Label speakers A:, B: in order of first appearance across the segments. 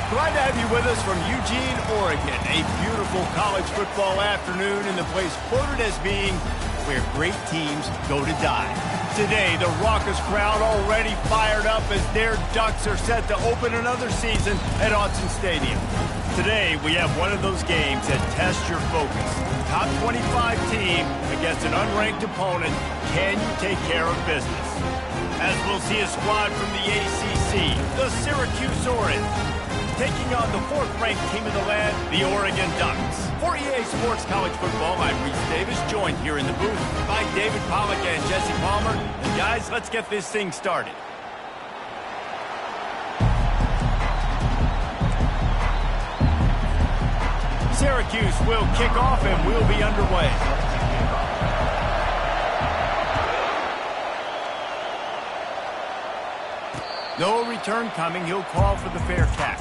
A: Glad to have you with us from Eugene, Oregon. A beautiful college football afternoon in the place quoted as being where great teams go to die. Today, the raucous crowd already fired up as their Ducks are set to open another season at Autzen Stadium. Today, we have one of those games that tests your focus. Top 25 team against an unranked opponent. Can you take care of business? As we'll see a squad from the ACC, the Syracuse Orange, taking on the fourth-ranked team in the land, the Oregon Ducks. For EA Sports College Football, I'm Reese Davis, joined here in the booth by David Pollack and Jesse Palmer. And guys, let's get this thing started. Syracuse will kick off and we'll be underway. No return coming. He'll call for the fair catch.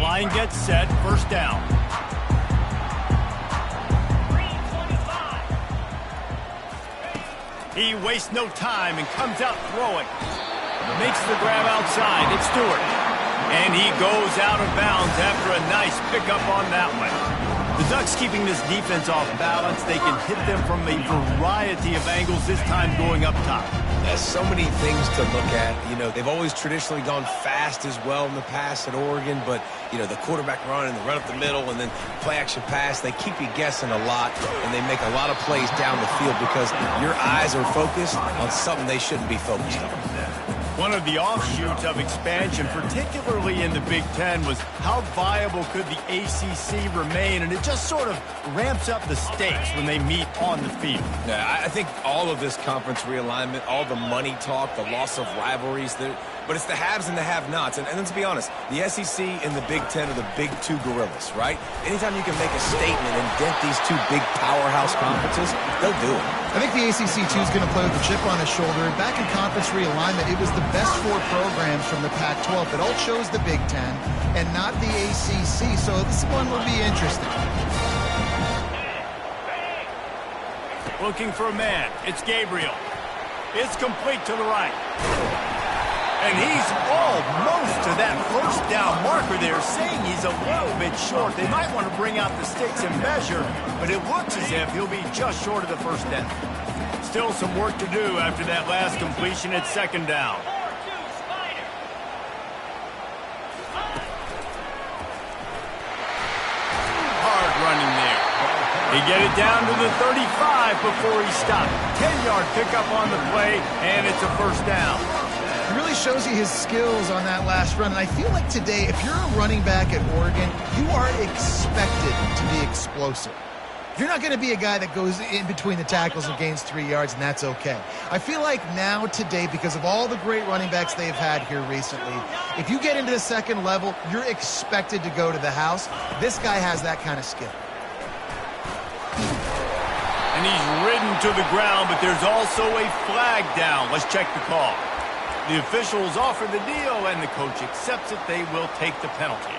A: Line gets set. First down. He wastes no time and comes out throwing. Makes the grab outside. It's Stewart. And he goes out of bounds after a nice pickup on that one. The Ducks keeping this defense off balance. They can hit them from a variety of angles, this time going up top.
B: There's so many things to look at. You know, they've always traditionally gone fast as well in the past at Oregon, but, you know, the quarterback run and the run up the middle and then play-action pass, they keep you guessing a lot, and they make a lot of plays down the field because your eyes are focused on something they shouldn't be focused on.
A: One of the offshoots of expansion, particularly in the Big Ten, was how viable could the ACC remain, and it just sort of ramps up the stakes when they meet on the field.
B: Yeah, I think all of this conference realignment, all the money talk, the loss of rivalries, but it's the haves and the have-nots. And let's be honest, the SEC and the Big Ten are the big two gorillas, right? Anytime you can make a statement and dent these two big powerhouse conferences, they'll do it.
C: I think the ACC, too, is going to play with a chip on his shoulder. And back in conference realignment, it was the best four programs from the Pac-12 that all chose the Big Ten and not the ACC. So this one will be interesting.
A: Looking for a man. It's Gabriel. It's complete to the right. And he's almost to that first down marker there, saying he's a little bit short. They might want to bring out the sticks and measure, but it looks as if he'll be just short of the first down. Still some work to do after that last completion at second down. Hard running there. He get it down to the 35 before he stopped. 10-yard pickup on the play, and it's a first down.
C: It really shows you his skills on that last run. And I feel like today, if you're a running back at Oregon, you are expected to be explosive. You're not going to be a guy that goes in between the tackles and gains 3 yards, and that's okay. I feel like now, today, because of all the great running backs they've had here recently, if you get into the second level, you're expected to go to the house. This guy has that kind of skill.
A: And he's ridden to the ground, but there's also a flag down. Let's check the call. The officials offer the deal, and the coach accepts it. They will take the penalty.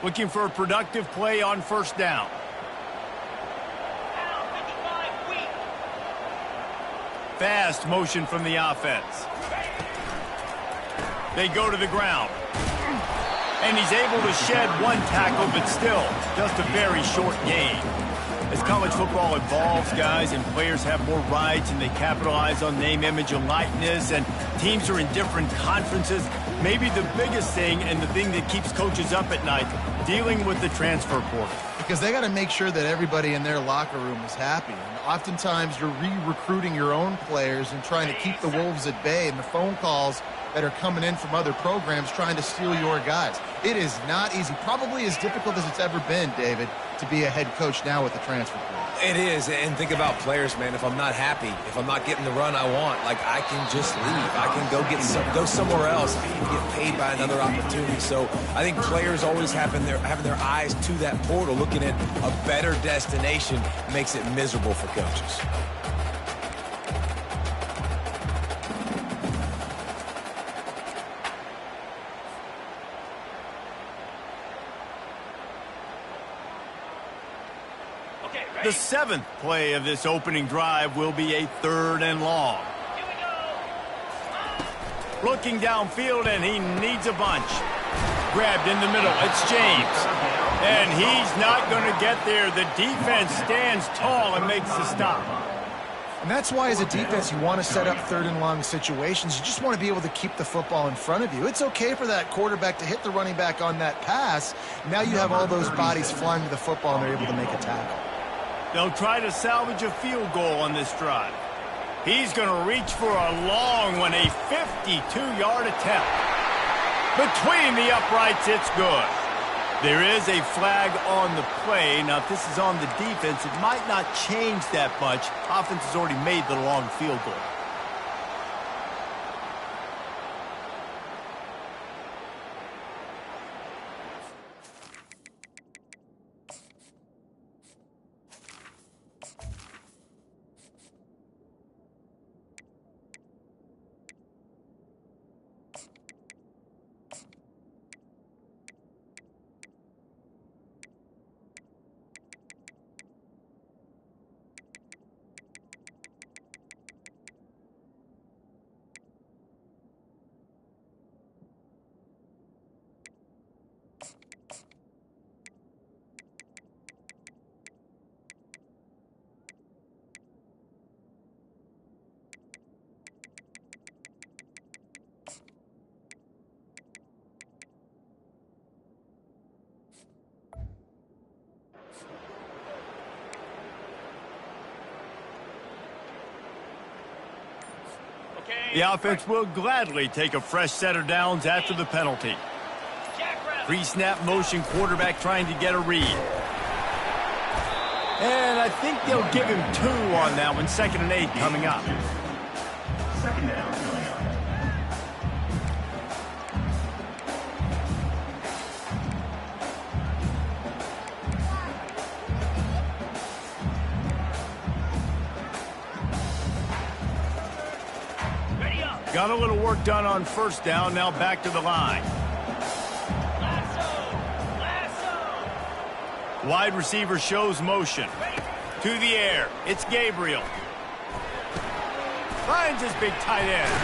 A: Looking for a productive play on first down. Fast motion from the offense. They go to the ground. And he's able to shed one tackle, but still just a very short gain. As college football evolves, guys, and players have more rights and they capitalize on name, image, and likeness, and teams are in different conferences, maybe the biggest thing and the thing that keeps coaches up at night, dealing with the transfer portal.
C: Because they got to make sure that everybody in their locker room is happy. And oftentimes you're re-recruiting your own players and trying to keep the wolves at bay, and the phone calls that are coming in from other programs trying to steal your guys. It is not easy. Probably as difficult as it's ever been, David, to be a head coach now with the transfer portal.
B: It is, and think about players, man. If I'm not happy, if I'm not getting the run I want, like, I can just leave. I can go somewhere else. I can get paid by another opportunity. So I think players always having their eyes to that portal, looking at a better destination, makes it miserable for coaches.
A: The 7th play of this opening drive will be a 3rd and long. Looking downfield, and he needs a bunch. Grabbed in the middle. It's James. And he's not going to get there. The defense stands tall and makes the stop.
C: And that's why, as a defense, you want to set up 3rd and long situations. You just want to be able to keep the football in front of you. It's okay for that quarterback to hit the running back on that pass. Now you have all those bodies flying to the football, and they're able to make a tackle.
A: They'll try to salvage a field goal on this drive. He's going to reach for a long one, a 52-yard attempt. Between the uprights, it's good. There is a flag on the play. Now, if this is on the defense, it might not change that much. Offense has already made the long field goal. The offense will gladly take a fresh set of downs after the penalty. Pre-snap motion, quarterback trying to get a read. And I think they'll give him 2 on that one. 2nd and 8 coming up. Second down. Got a little work done on 1st down, now back to the line. Wide receiver shows motion. To the air, it's Gabriel. Finds his big tight end.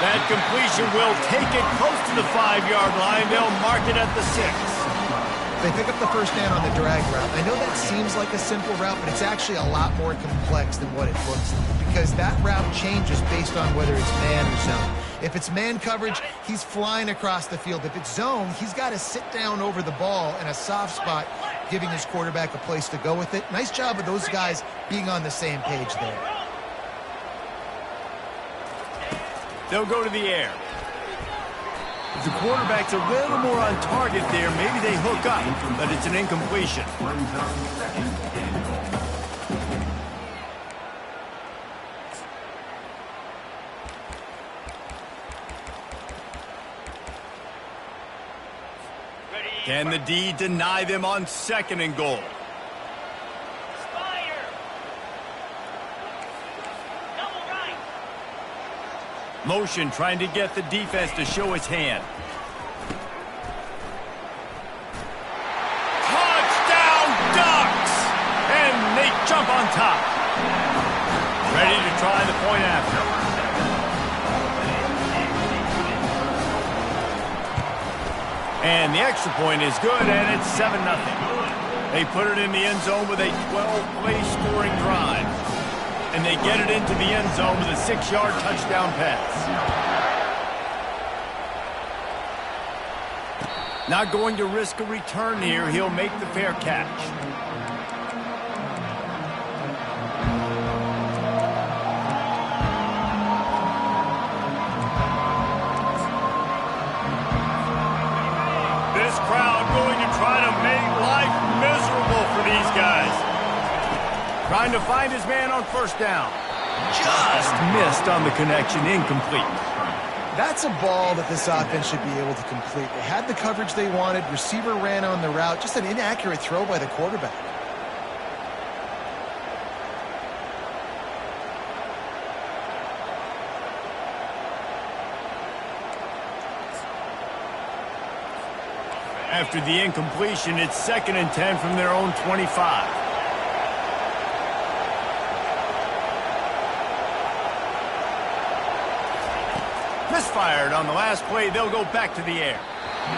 A: That completion will take it close to the 5-yard line. They'll mark it at the 6.
C: They pick up the 1st down on the drag route. I know that seems like a simple route, but it's actually a lot more complex than what it looks like, because that route changes based on whether it's man or zone. If it's man coverage, he's flying across the field. If it's zone, he's got to sit down over the ball in a soft spot, giving his quarterback a place to go with it. Nice job of those guys being on the same page there.
A: They'll go to the air. If the quarterback's a little more on target there, maybe they hook up, but it's an incompletion. Can the D deny them on 2nd and goal? Motion trying to get the defense to show its hand. Touchdown Ducks! And they jump on top. Ready to try the point after. And the extra point is good, and it's 7-0. They put it in the end zone with a 12-play scoring drive. And they get it into the end zone with a 6-yard touchdown pass. Not going to risk a return here. He'll make the fair catch. Trying to find his man on first down. Just missed on the connection, incomplete.
C: That's a ball that this offense should be able to complete. They had the coverage they wanted. Receiver ran on the route. Just an inaccurate throw by the quarterback.
A: After the incompletion, it's 2nd and 10 from their own 25. Misfired on the last play. They'll go back to the air.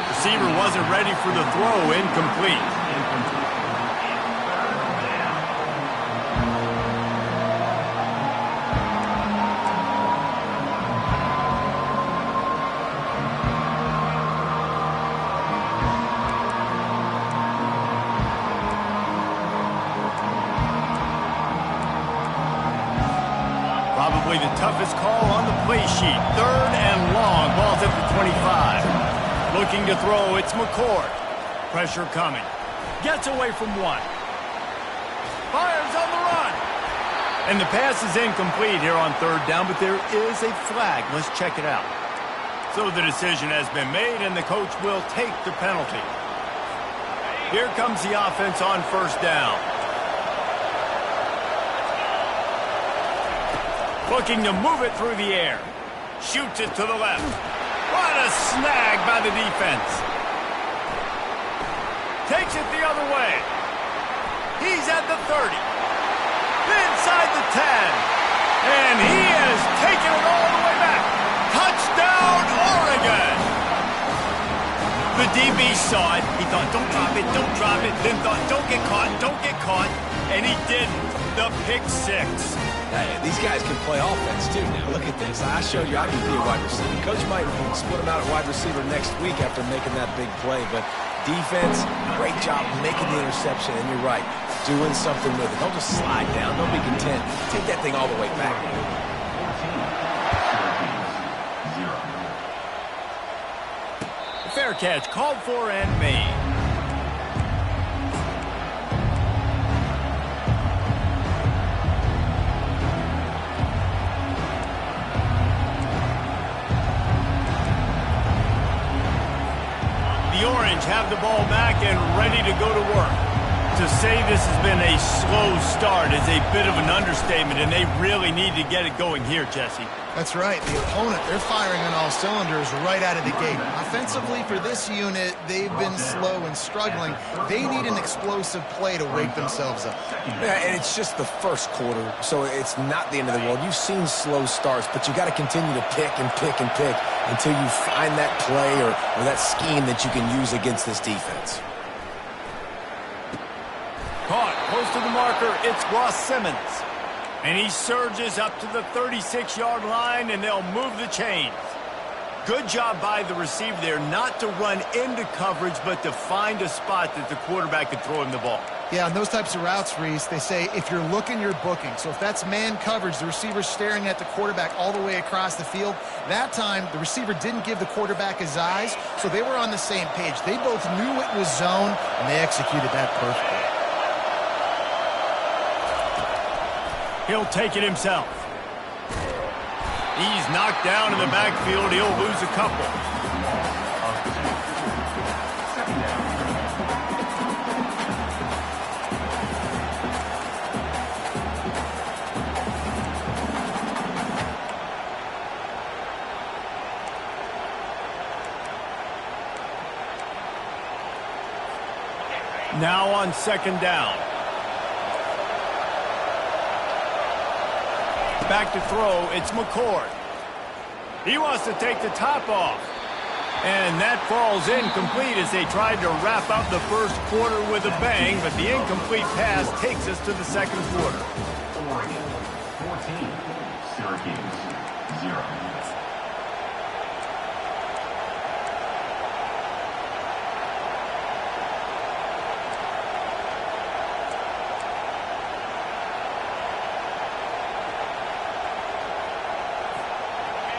A: Receiver wasn't ready for the throw. Incomplete. Probably the toughest call on the play sheet. 3rd and long. Ball's at the 25. Looking to throw. It's McCord. Pressure coming. Gets away from one. Fires on the run. And the pass is incomplete here on 3rd down, but there is a flag. Let's check it out. So the decision has been made, and the coach will take the penalty. Here comes the offense on 1st down. Looking to move it through the air. Shoots it to the left. What a snag by the defense. Takes it the other way. He's at the 30. Inside the 10. And he has taken it all the way back. Touchdown, Oregon. The DB saw it. He thought, don't drop it, don't drop it. Then thought, don't get caught, don't get caught. And he didn't. The pick 6.
B: Hey, these guys can play offense, too. Now, look at this. I showed you I can be a wide receiver. Coach might split him out at wide receiver next week after making that big play. But defense, great job making the interception. And you're right, doing something with it. Don't just slide down. Don't be content. Take that thing all the way back.
A: Fair catch called for and made. The Orange have the ball back and ready to go to work. To say this has been a slow start is a bit of an understatement, and they really need to get it going here, Jesse.
C: That's right. The opponent, they're firing on all cylinders right out of the gate. Offensively, for this unit, they've been slow and struggling. They need an explosive play to wake themselves up.
B: Yeah, and it's just the first quarter, so it's not the end of the world. You've seen slow starts, but you got to continue to pick and pick and pick until you find that play or that scheme that you can use against this defense.
A: Caught close to the marker. It's Ross Simmons. And he surges up to the 36-yard line, and they'll move the chains. Good job by the receiver there not to run into coverage, but to find a spot that the quarterback could throw him the ball.
C: Yeah, on those types of routes, Reese, they say if you're looking, you're booking. So if that's man coverage, the receiver's staring at the quarterback all the way across the field. That time, the receiver didn't give the quarterback his eyes, so they were on the same page. They both knew it was zone, and they executed that perfectly.
A: He'll take it himself. He's knocked down in the backfield. He'll lose a couple. Now on 2nd down. Back to throw, it's McCord. He wants to take the top off. And that falls incomplete as they tried to wrap up the first quarter with a bang, but the incomplete pass takes us to the 2nd quarter.
D: Oregon 14, Syracuse 0.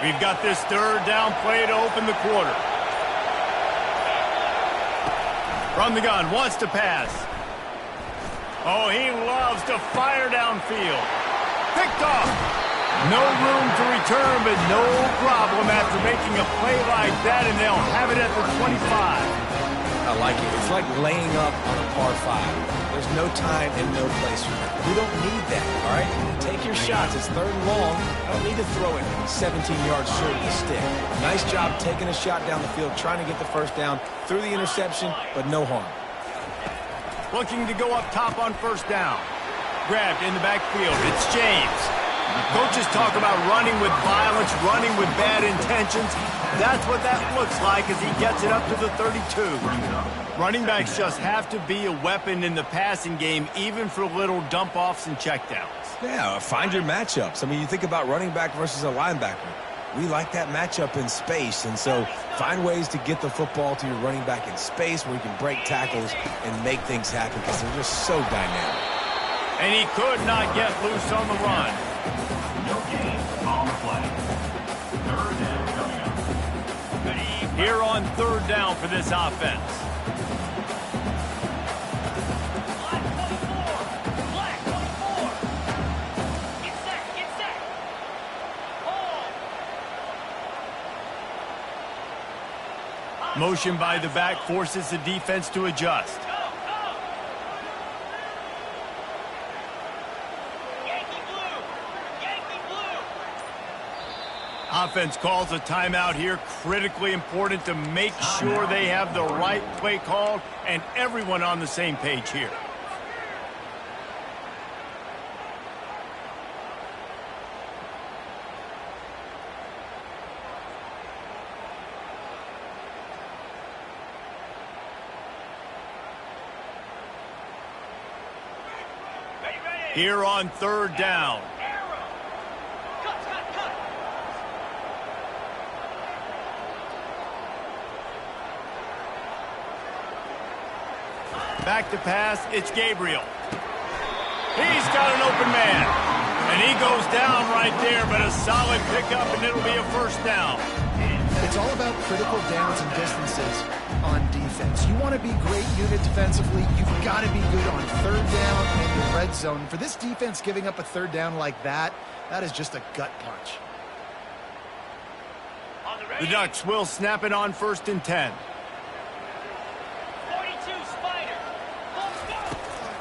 A: We've got this 3rd down play to open the quarter. From the gun, wants to pass. Oh, he loves to fire downfield. Picked off. No room to return, but no problem after making a play like that, and they'll have it at the 25.
B: I like it. It's like laying up on a par 5. There's no time and no place for that. We don't need that, all right? Take your shots. It's 3rd and long. I don't need to throw it 17 yards short of the stick. Nice job taking a shot down the field, trying to get the first down through the interception, but no harm.
A: Looking to go up top on 1st down. Grabbed in the backfield. It's James. Coaches talk about running with violence, running with bad intentions. That's what that looks like as he gets it up to the 32. Running backs just have to be a weapon in the passing game, even for little dump-offs and checkdowns.
B: Yeah, find your matchups. I mean, you think about running back versus a linebacker. We like that matchup in space, and so find ways to get the football to your running back in space where you can break tackles and make things happen because they're just so dynamic.
A: And he could not get loose on the run.
D: No gain on the play. 3rd down coming up.
A: Here on 3rd down for this offense. Motion by the back forces the defense to adjust. Offense calls a timeout here. Critically important to make sure they have the right play called and everyone on the same page here. Here on 3rd down. Back to pass, it's Gabriel. He's got an open man. And he goes down right there, but a solid pickup, and it'll be a 1st down.
C: It's all about critical downs and distances on defense. You want to be great unit defensively, you've got to be good on 3rd down and the red zone. For this defense giving up a 3rd down like that, that is just a gut punch.
A: The Ducks will snap it on 1st and 10.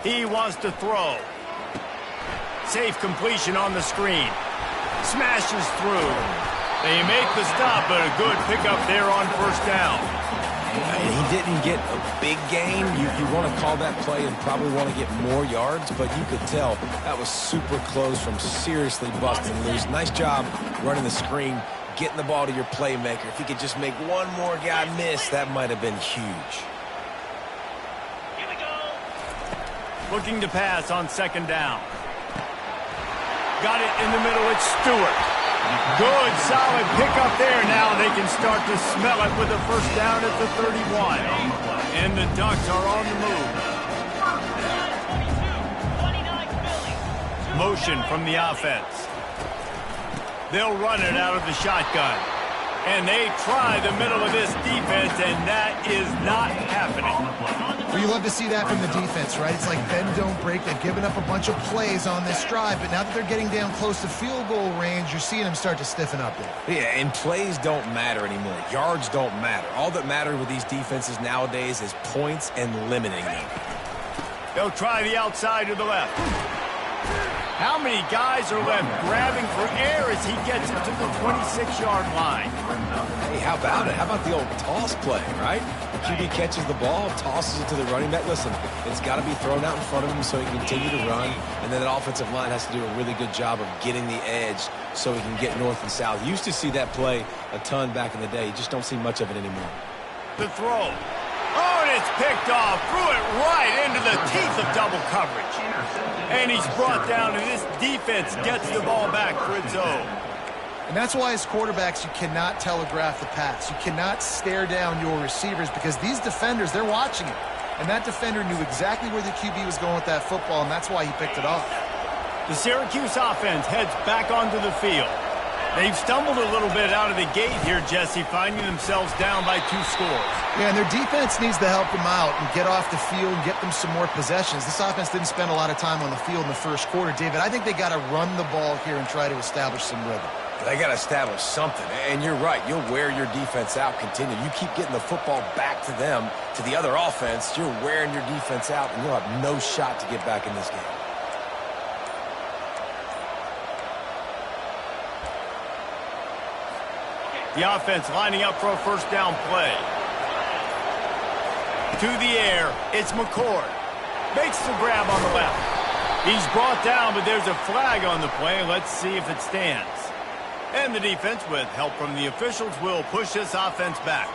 A: He wants to throw. Safe completion on the screen. Smashes through. They make the stop, but a good pickup there on 1st down.
B: And he didn't get a big gain. You want to call that play and probably want to get more yards, but you could tell that was super close from seriously busting loose. Nice job running the screen, getting the ball to your playmaker. If he could just make one more guy miss, that might have been huge.
A: Looking to pass on 2nd down. Got it in the middle, it's Stewart. Good, solid pickup there. Now they can start to smell it with a 1st down at the 31. And the Ducks are on the move. Motion from the offense. They'll run it out of the shotgun. And they try the middle of this defense, and that is not happening.
C: Well, you love to see that from the defense, right? It's like bend, don't break. They've given up a bunch of plays on this drive, but now that they're getting down close to field goal range, you're seeing them start to stiffen up there.
B: Yeah, and plays don't matter anymore. Yards don't matter. All that matters with these defenses nowadays is points and limiting them.
A: They'll try the outside to the left. How many guys are left grabbing for air as he gets it to the 26-yard line?
B: Hey, how about it? How about the old toss play, right? QB catches the ball, tosses it to the running back. Listen, it's got to be thrown out in front of him so he can continue to run, and then that offensive line has to do a really good job of getting the edge so he can get north and south. You used to see that play a ton back in the day. You just don't see much of it anymore.
A: The throw. Oh, and it's picked off. Threw it right into the teeth of double coverage. And he's brought down, and this defense gets the ball back for its own.
C: And that's why as quarterbacks, you cannot telegraph the pass. You cannot stare down your receivers because these defenders, they're watching it. And that defender knew exactly where the QB was going with that football, and that's why he picked it off.
A: The Syracuse offense heads back onto the field. They've stumbled a little bit out of the gate here, Jesse, finding themselves down by 2 scores.
C: Yeah, and their defense needs to help them out and get off the field and get them some more possessions. This offense didn't spend a lot of time on the field in the first quarter, David. I think they got to run the ball here and try to establish some rhythm.
B: They got to establish something, and you're right. You'll wear your defense out, continue. You keep getting the football back to them, to the other offense, you're wearing your defense out, and you'll have no shot to get back in this game.
A: The offense lining up for a first down play. To the air, it's McCord. Makes the grab on the left. He's brought down, but there's a flag on the play. Let's see if it stands. And the defense, with help from the officials, will push this offense back.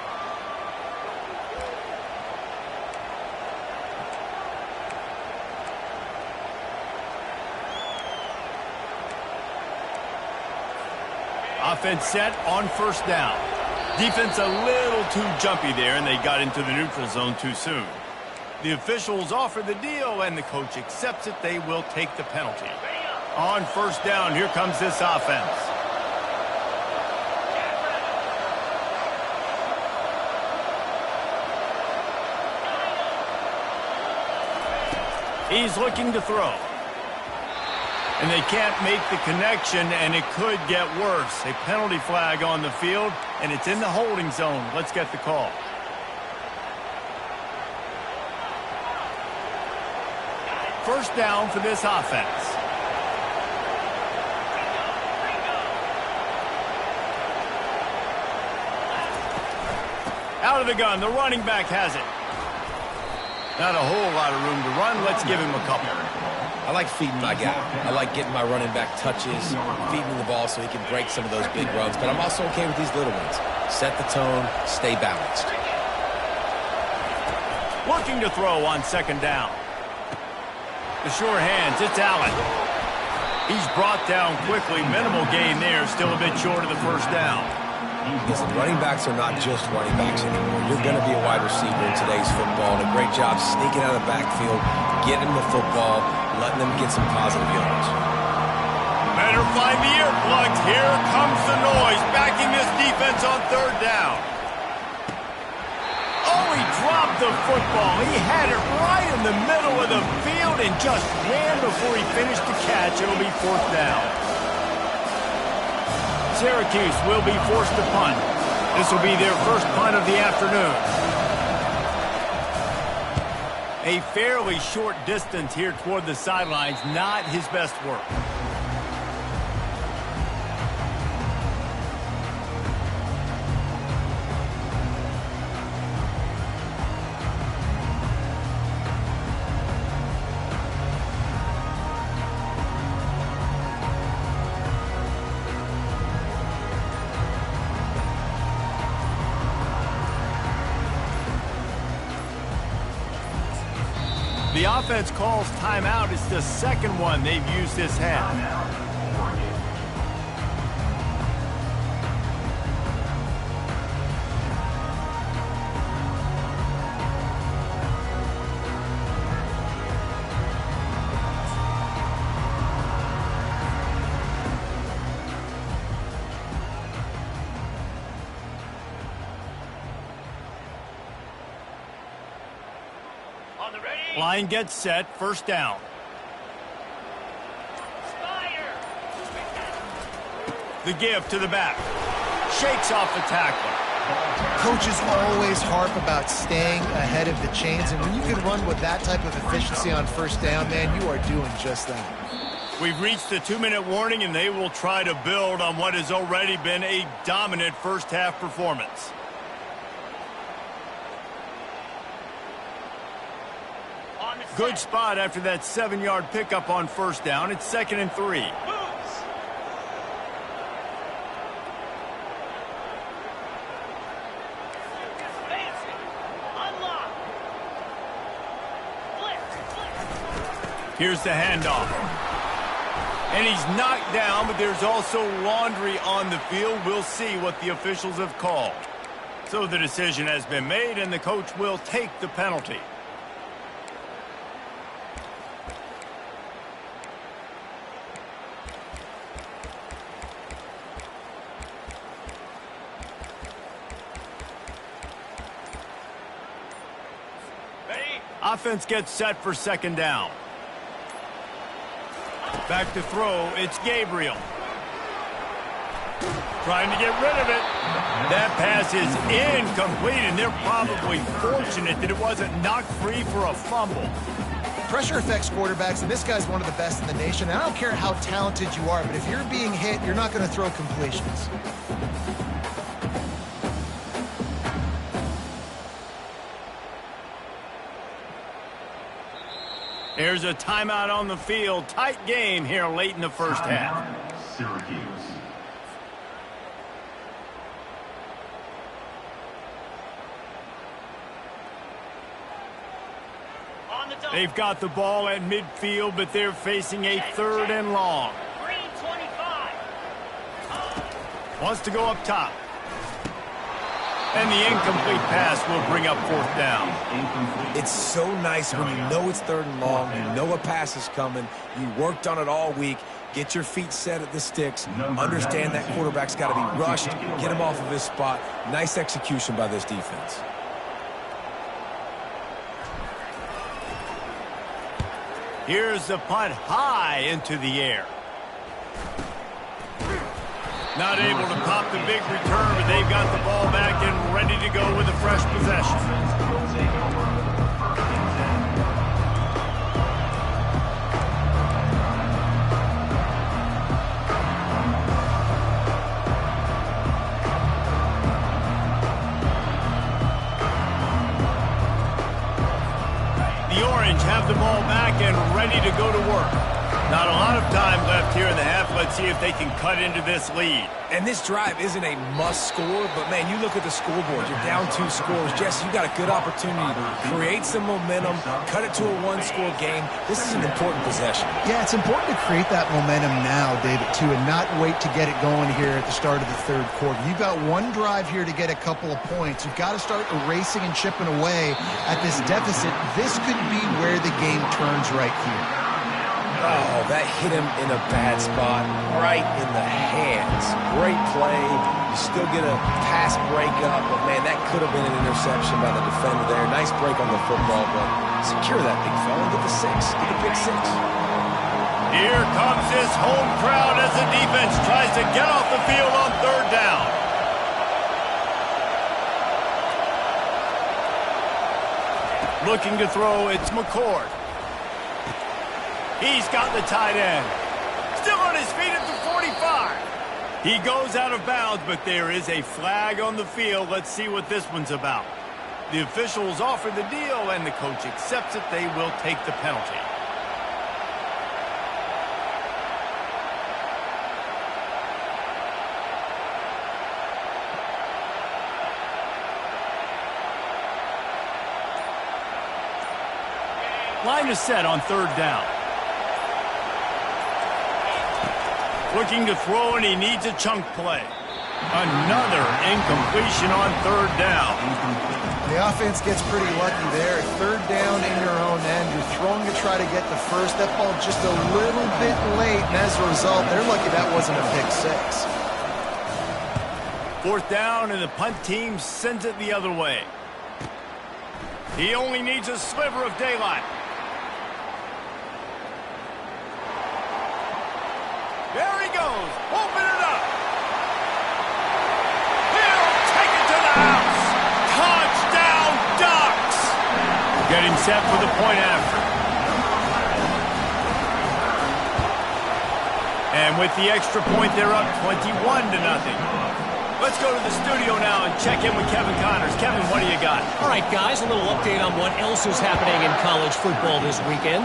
A: Offense set on first down. Defense a little too jumpy there, and they got into the neutral zone too soon. The officials offer the deal, and the coach accepts it. They will take the penalty. On first down, here comes this offense. He's looking to throw. And they can't make the connection, and it could get worse. A penalty flag on the field, and it's in the holding zone. Let's get the call. First down for this offense. Out of the gun, the running back has it. Not a whole lot of room to run. Let's give him a couple.
B: I like feeding my guy. I like getting my running back touches, feeding him the ball so he can break some of those big runs. But I'm also okay with these little ones. Set the tone, stay balanced.
A: Looking to throw on second down. The sure hands, it's Allen. He's brought down quickly. Minimal gain there, still a bit short of the first down.
B: Listen, running backs are not just running backs anymore. You're going to be a wide receiver in today's football, and a great job sneaking out of the backfield, getting the football, letting them get some positive yards.
A: Better find the earplugs. Here comes the noise, backing this defense on third down. Oh, he dropped the football. He had it right in the middle of the field and just ran before he finished the catch. It'll be fourth down. Syracuse will be forced to punt. This will be their first punt of the afternoon. A fairly short distance here toward the sidelines, not his best work. The offense calls timeout. It's the second one they've used this half. Line gets set, first down. The give to the back. Shakes off the tackler.
C: Coaches always harp about staying ahead of the chains, and when you can run with that type of efficiency on first down, man, you are doing just that.
A: We've reached the 2-minute warning, and they will try to build on what has already been a dominant first-half performance. Good spot after that 7-yard pickup on first down. It's 2nd and 3. Here's the handoff. And he's knocked down, but there's also laundry on the field. We'll see what the officials have called. So the decision has been made, and the coach will take the penalty. offense gets set for second down. Back to throw, it's Gabriel. Trying to get rid of it. That pass is incomplete, and they're probably fortunate that it wasn't knocked free for a fumble.
C: Pressure affects quarterbacks, and this guy's one of the best in the nation. And I don't care how talented you are, but if you're being hit, you're not going to throw completions.
A: There's a timeout on the field. Tight game here late in the first half.
D: Syracuse.
A: They've got the ball at midfield, but they're facing a third and long. Wants to go up top. And the incomplete pass will bring up fourth down.
B: It's so nice when you know it's third and long, you know a pass is coming, you worked on it all week, get your feet set at the sticks, understand that quarterback's got to be rushed, get him off of his spot. Nice execution by this defense.
A: Here's the punt high into the air. Not able to pop the big return, but they've got the ball back and ready to go with a fresh possession. Have the ball back and ready to go to work. Not a lot of time left here in the half. Let's see if they can cut into this lead.
B: And this drive isn't a must score, but man, you look at the scoreboard, you're down 2 scores. Jesse, you got a good opportunity to create some momentum, cut it to a 1-score game. This is an important possession.
C: Yeah, it's important to create that momentum now, David, too, and not wait to get it going here at the start of the third quarter. You've got one drive here to get a couple of points. You've got to start erasing and chipping away at this deficit. This could be where the game turns right here.
B: Oh, that hit him in a bad spot, right in the hands. Great play. You still get a pass breakup, but man, that could have been an interception by the defender there. Nice break on the football, but secure that big fella. Get the 6. Get the big 6.
A: Here comes this home crowd as the defense tries to get off the field on third down. Looking to throw, it's McCord. He's got the tight end. Still on his feet at the 45. He goes out of bounds, but there is a flag on the field. Let's see what this one's about. The officials offer the deal, and the coach accepts it. They will take the penalty. Line is set on third down. Looking to throw, and he needs a chunk play. Another incompletion on third down.
C: The offense gets pretty lucky there. Third down in your own end. You're throwing to try to get the first. That ball just a little bit late, and as a result, they're lucky that wasn't a pick 6.
A: Fourth down, and the punt team sends it the other way. He only needs a sliver of daylight. There he goes. Open it up. He'll take it to the house. Touchdown, Ducks. Getting set for the point after. And with the extra point, they're up 21-0. Let's go to the studio now and check in with Kevin Connors. Kevin, what do you got?
E: All right, guys, a little update on what else is happening in college football this weekend.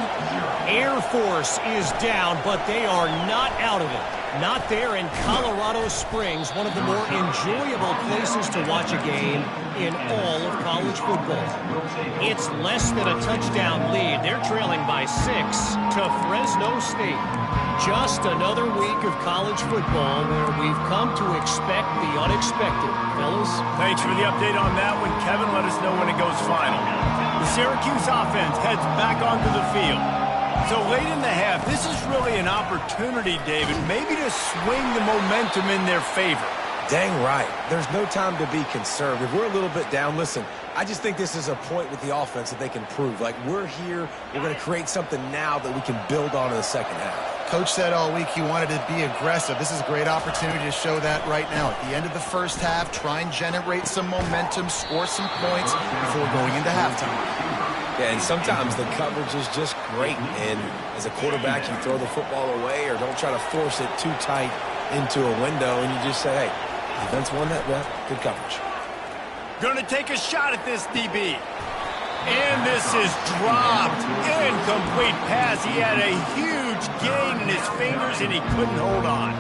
E: Air Force is down, but they are not out of it. Not there in Colorado Springs, one of the more enjoyable places to watch a game in all of college football. It's less than a touchdown lead. They're trailing by 6 to Fresno State. Just another week of college football where we've come to expect the unexpected. Fellas?
A: Thanks for the update on that one, Kevin. Let us know when it goes final. The Syracuse offense heads back onto the field. So late in the half, this is really an opportunity, David, maybe to swing the momentum in their favor.
B: Dang right. There's no time to be conservative. We're a little bit down. Listen, I just think this is a point with the offense that they can prove. Like, we're here, we're going to create something now that we can build on in the second half.
C: Coach said all week he wanted to be aggressive. This is a great opportunity to show that right now. At the end of the first half, try and generate some momentum, score some points before going into halftime.
B: Yeah, and sometimes the coverage is just great. And as a quarterback, you throw the football away or don't try to force it too tight into a window, and you just say, hey, defense won that rep. Good coverage.
A: Going to take a shot at this DB. And this is dropped. Incomplete pass. He had a huge gain in his fingers, and he couldn't hold on.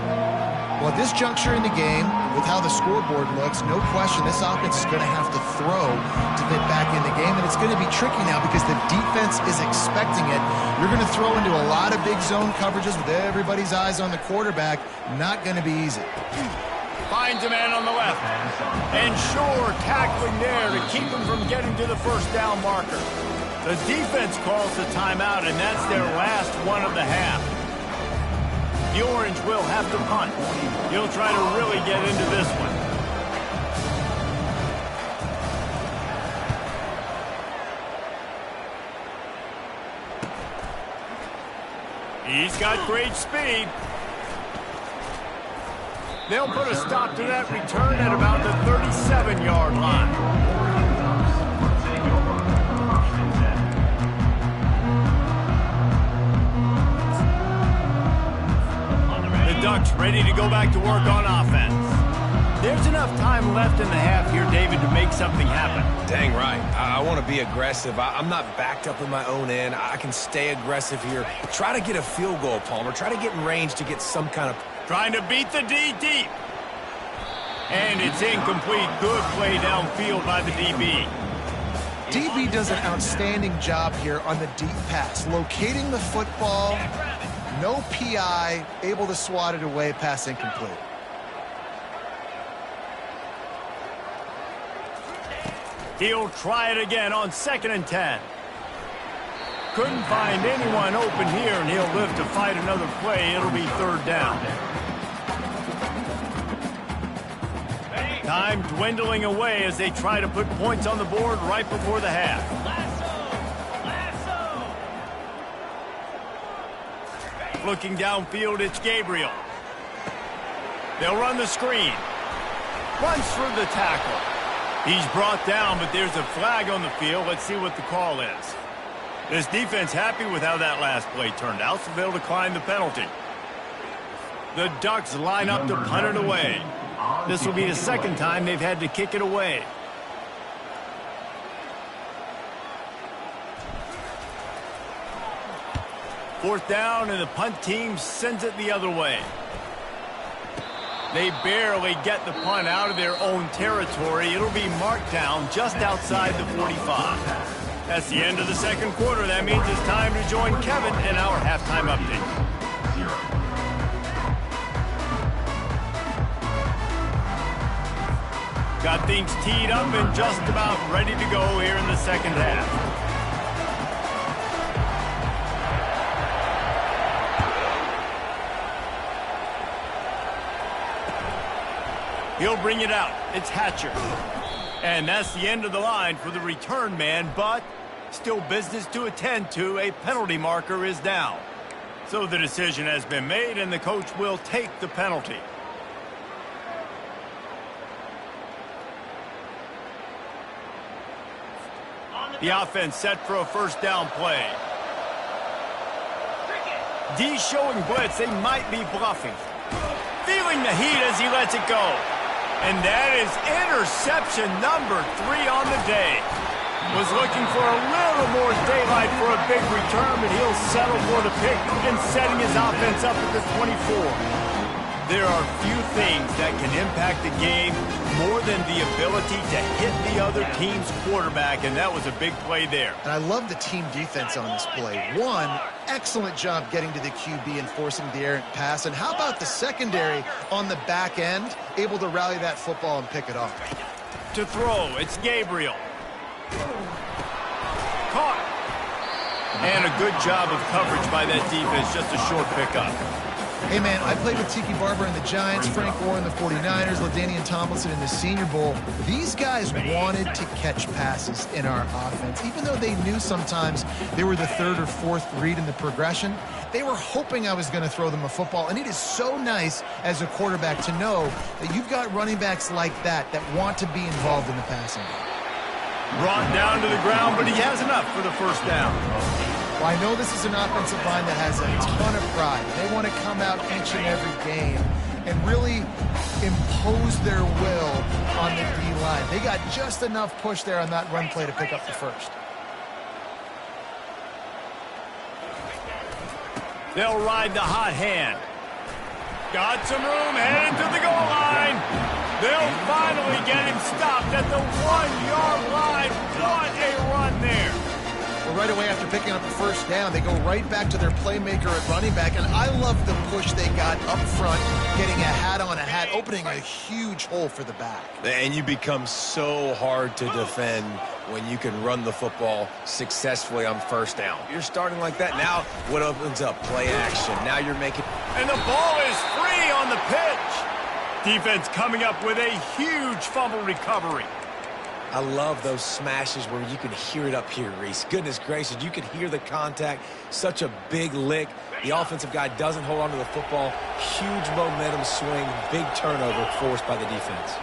C: Well, at this juncture in the game, with how the scoreboard looks, no question this offense is going to have to throw to get back in the game, and it's going to be tricky now because the defense is expecting it. You're going to throw into a lot of big zone coverages with everybody's eyes on the quarterback. Not going to be easy.
A: Finds a man on the left. And sure, tackling there to keep him from getting to the first down marker. The defense calls the timeout, and that's their last one of the half. The Orange will have to punt. He'll try to really get into this one. He's got great speed. They'll put a stop to that return at about the 37-yard line. The Ducks ready to go back to work on offense. There's enough time left in the half here, David, to make something happen.
B: Dang right. I want to be aggressive. I'm not backed up in my own end. I can stay aggressive here. Try to get a field goal, Palmer. Try to get in range to get some kind of...
A: Trying to beat the D deep. And it's incomplete. Good play downfield by the DB.
C: DB does an outstanding job here on the deep pass. Locating the football, no PI, able to swat it away, pass incomplete.
A: He'll try it again on 2nd and 10. Couldn't find anyone open here, and he'll live to fight another play. It'll be 3rd down. Time dwindling away as they try to put points on the board right before the half. Looking downfield, it's Gabriel. They'll run the screen. Runs through the tackle. He's brought down, but there's a flag on the field. Let's see what the call is. This defense happy with how that last play turned out, so they'll decline the penalty. The Ducks line up to punt it away. This will be the 2nd time they've had to kick it away. Fourth down, and the punt team sends it the other way. They barely get the punt out of their own territory. It'll be marked down just outside the 45. That's the end of the 2nd quarter. That means it's time to join Kevin in our halftime update. Got things teed up and just about ready to go here in the 2nd half. He'll bring it out. It's Hatcher. And that's the end of the line for the return man, but still business to attend to. A penalty marker is down. So the decision has been made, and the coach will take the penalty. The offense set for a 1st down play. D showing blitz. They might be bluffing. Feeling the heat as he lets it go. And that is interception number 3 on the day. Was looking for a little more daylight for a big return, but he'll settle for the pick and setting his offense up at the 24. There are few things that can impact the game more than the ability to hit the other team's quarterback, and that was a big play there.
C: And I love the team defense on this play. One, excellent job getting to the QB and forcing the errant pass. And how about the secondary on the back end, able to rally that football and pick it off?
A: To throw, it's Gabriel. Caught. And a good job of coverage by that defense, just a short pickup.
C: Hey, man, I played with Tiki Barber in the Giants, Frank Gore in the 49ers, LaDainian Tomlinson in the Senior Bowl. These guys wanted to catch passes in our offense. Even though they knew sometimes they were the third or fourth read in the progression, they were hoping I was going to throw them a football. And it is so nice as a quarterback to know that you've got running backs like that want to be involved in the passing game.
A: Brought down to the ground, but he has enough for the first down.
C: Well, I know this is an offensive line that has a ton of pride. They want to come out each and every game and really impose their will on the D-line. They got just enough push there on that run play to pick up the first.
A: They'll ride the hot hand. Got some room, headed to the goal line. They'll finally get him stopped at the 1-yard line. What a run there.
C: Well, right away after picking up the first down, they go right back to their playmaker at running back, and I love the push they got up front, getting a hat on a hat, opening a huge hole for the back.
B: And you become so hard to defend when you can run the football successfully on first down. You're starting like that. Now what opens up? Play action. Now you're making...
A: And the ball is free on the pitch. Defense coming up with a huge fumble recovery.
B: I love those smashes where you can hear it up here, Reese. Goodness gracious, you can hear the contact. Such a big lick. The offensive guy doesn't hold on to the football. Huge momentum swing. Big turnover forced by the defense.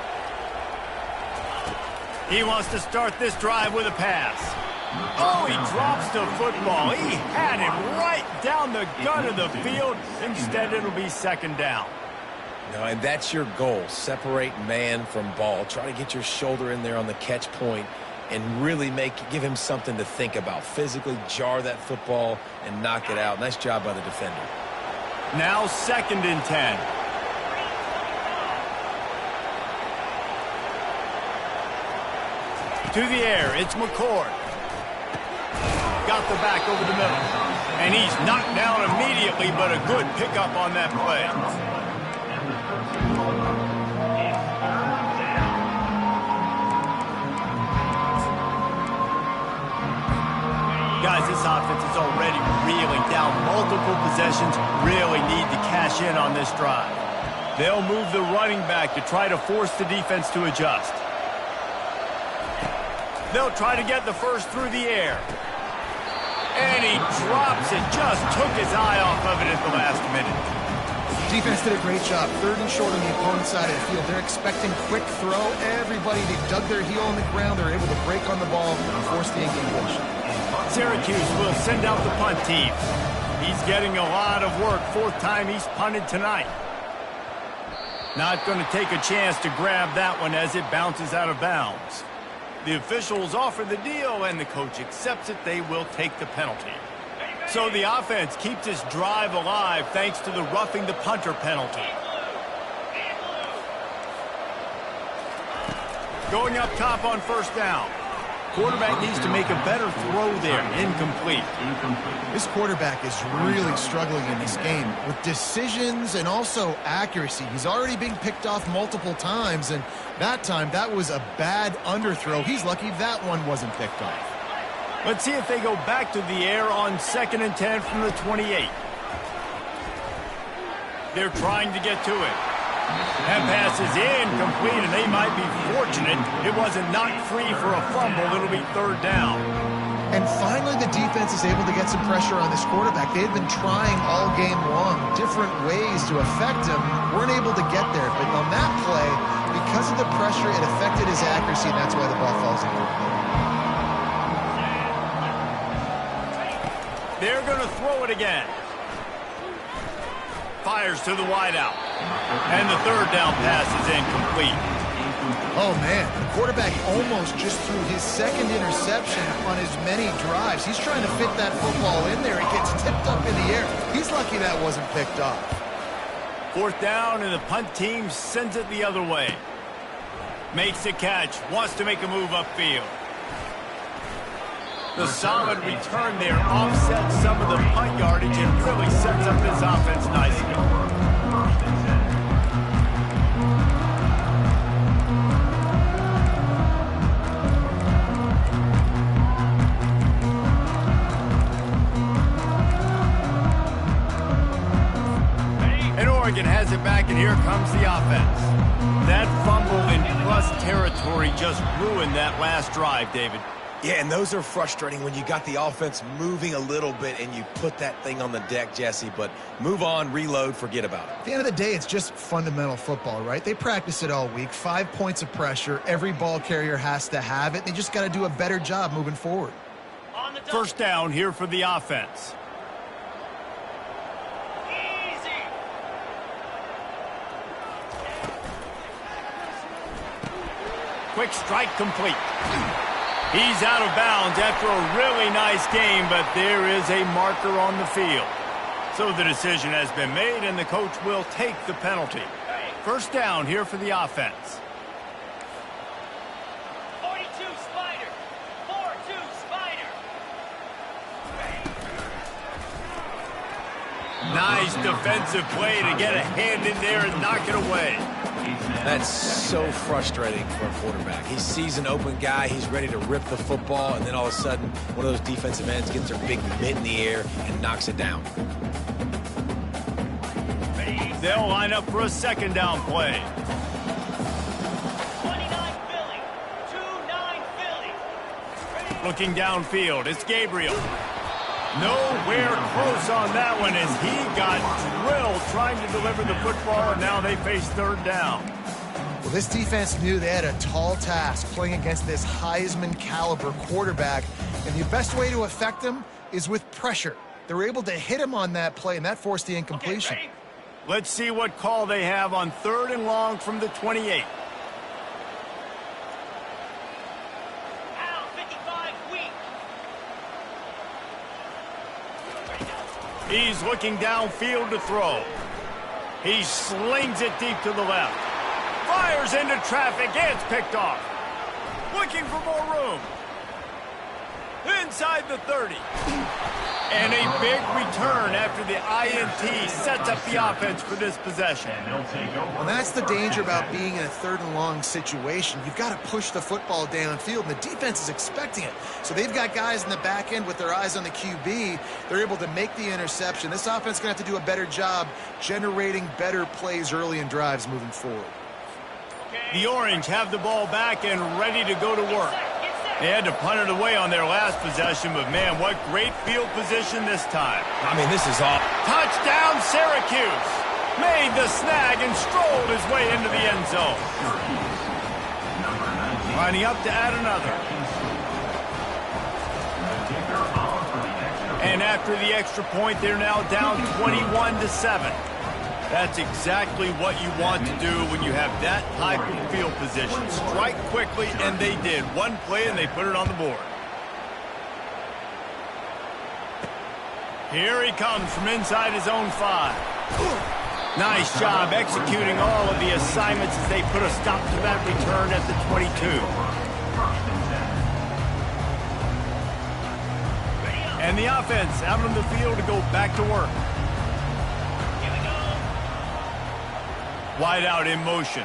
A: He wants to start this drive with a pass. Oh, he drops the football. He had him right down the gut of the field. Instead, it'll be second down.
B: No, and that's your goal. Separate man from ball. Try to get your shoulder in there on the catch point and really give him something to think about. Physically jar that football and knock it out. Nice job by the defender.
A: Now 2nd and 10. To the air, it's McCord. Got the back over the middle. And he's knocked down immediately, but a good pickup on that play. Guys, this offense is already reeling down. Multiple possessions, really need to cash in on this drive. They'll move the running back to try to force the defense to adjust. They'll try to get the first through the air. And he drops it, just took his eye off of it at the last minute.
C: Defense did a great job. 3rd and short on the opponent's side of the field. They're expecting quick throw. Everybody, they dug their heel on the ground. They're able to break on the ball and force the incompletion.
A: Syracuse will send out the punt team. He's getting a lot of work. 4th time he's punted tonight. Not going to take a chance to grab that one as it bounces out of bounds. The officials offer the deal, and the coach accepts it. They will take the penalty. So the offense keeps this drive alive thanks to the roughing the punter penalty. Going up top on first down. Quarterback needs to make a better throw there. Incomplete.
C: This quarterback is really struggling in this game with decisions and also accuracy. He's already being picked off multiple times, and that time that was a bad underthrow. He's lucky that one wasn't picked off.
A: Let's see if they go back to the air on 2nd and 10 from the 28. They're trying to get to it. That pass is incomplete, and they might be fortunate it wasn't knocked free for a fumble. It'll be 3rd down.
C: And finally, the defense is able to get some pressure on this quarterback. They had been trying all game long different ways to affect him. Weren't able to get there. But on that play, because of the pressure, it affected his accuracy, and that's why the ball falls incomplete.
A: They're going to throw it again. Fires to the wideout. And the 3rd down pass is incomplete.
C: Oh, man. The quarterback almost just threw his 2nd interception on as many drives. He's trying to fit that football in there. It gets tipped up in the air. He's lucky that wasn't picked off.
A: 4th down, and the punt team sends it the other way. Makes the catch. Wants to make a move upfield. The solid return there offsets some of the punt yardage and really sets up this offense nicely. Oregon has it back, and here comes the offense. That fumble in plus territory just ruined that last drive, David.
B: Yeah, and those are frustrating when you got the offense moving a little bit and you put that thing on the deck, Jesse. But move on, reload, forget about it.
C: At the end of the day, it's just fundamental football, right? They practice it all week. 5 points of pressure. Every ball carrier has to have it. They just got to do a better job moving forward.
A: First down here for the offense. Quick strike complete. He's out of bounds after a really nice game, but there is a marker on the field. So the decision has been made, and the coach will take the penalty. First down here for the offense.
F: 42 Spider. 4-2 Spider.
A: Nice defensive play to get a hand in there and knock it away.
B: That's so frustrating for a quarterback. He sees an open guy, he's ready to rip the football, and then all of a sudden, one of those defensive ends gets their big mitt in the air and knocks it down.
A: They'll line up for a second down play.
F: 29 Philly. 2-9 Philly.
A: Looking downfield, it's Gabriel. Nowhere close on that one as he got drilled trying to deliver the football, and now they face third down.
C: Well, this defense knew they had a tall task playing against this Heisman caliber quarterback, and the best way to affect him is with pressure. They were able to hit him on that play, and that forced the incompletion.
F: Okay,
A: Let's see what call they have on 3rd and long from the 28.
F: Al 55 weak.
A: He's looking downfield to throw. He slings it deep to the left. Fires into traffic. It's picked off. Looking for more room. Inside the 30. And a big return after the INT sets up the offense for this possession.
C: Well, that's the danger about being in a 3rd and long situation. You've got to push the football downfield, and the defense is expecting it. So they've got guys in the back end with their eyes on the QB. They're able to make the interception. This offense is going to have to do a better job generating better plays early in drives moving forward.
A: The Orange have the ball back and ready to go to work. They had to punt it away on their last possession, but man, what great field position this time.
B: I mean, this is all.
A: Touchdown, Syracuse. Made the snag and strolled his way into the end zone. Lining up to add another. And after the extra point, they're now down 21-7. That's exactly what you want to do when you have that type of field position. Strike quickly, and they did. One play, and they put it on the board. Here he comes from inside his own 5. Nice job executing all of the assignments as they put a stop to that return at the 22. And the offense out on the field to go back to work. Wide out in motion.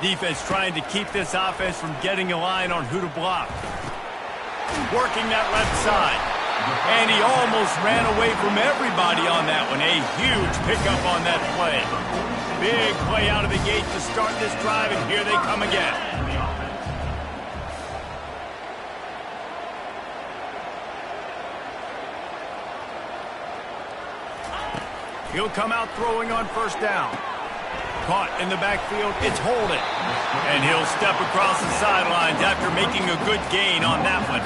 A: Defense trying to keep this offense from getting a line on who to block. Working that left side. And he almost ran away from everybody on that one. A huge pickup on that play. Big play out of the gate to start this drive, and here they come again. He'll come out throwing on first down. Caught in the backfield, it's Holden. And he'll step across the sidelines after making a good gain on that one.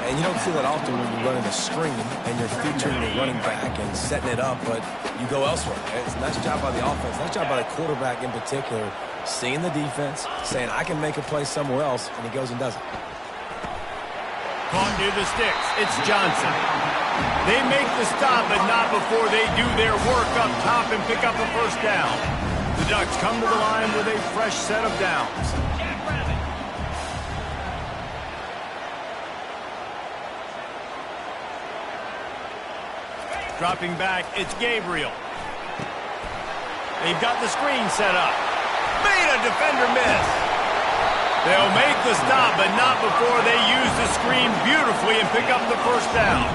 B: And you don't see that often when you're running a screen and you're featuring your running back and setting it up, but you go elsewhere. It's a nice job by the offense, nice job by the quarterback in particular, seeing the defense, saying, I can make a play somewhere else, and he goes and does it.
A: Caught near the sticks, it's Johnson. They make the stop, but not before they do their work up top and pick up a first down. The Ducks come to the line with a fresh set of downs. Dropping back, it's Gabriel. They've got the screen set up. Made a defender miss. They'll make the stop, but not before they use the screen beautifully and pick up the first down.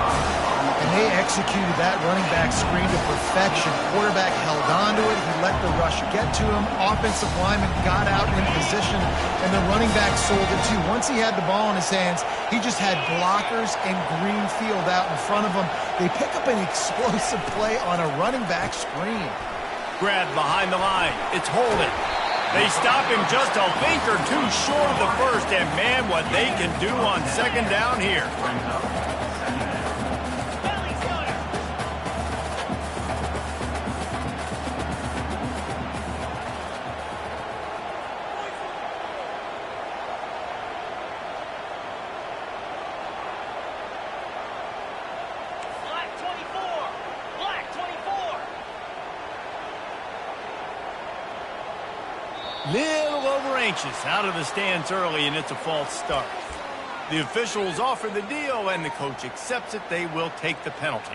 C: And they executed that running back screen to perfection. Quarterback held on to it. He let the rush get to him. Offensive lineman got out in position, and the running back sold it too. Once he had the ball in his hands, he just had blockers and green field out in front of him. They pick up an explosive play on a running back screen.
A: Grab behind the line. It's holding. They stop him just a link or two short of the first, and man, what they can do on second down here. Little over anxious, out of the stands early, and it's a false start. The officials offer the deal, and the coach accepts it. They will take the penalty.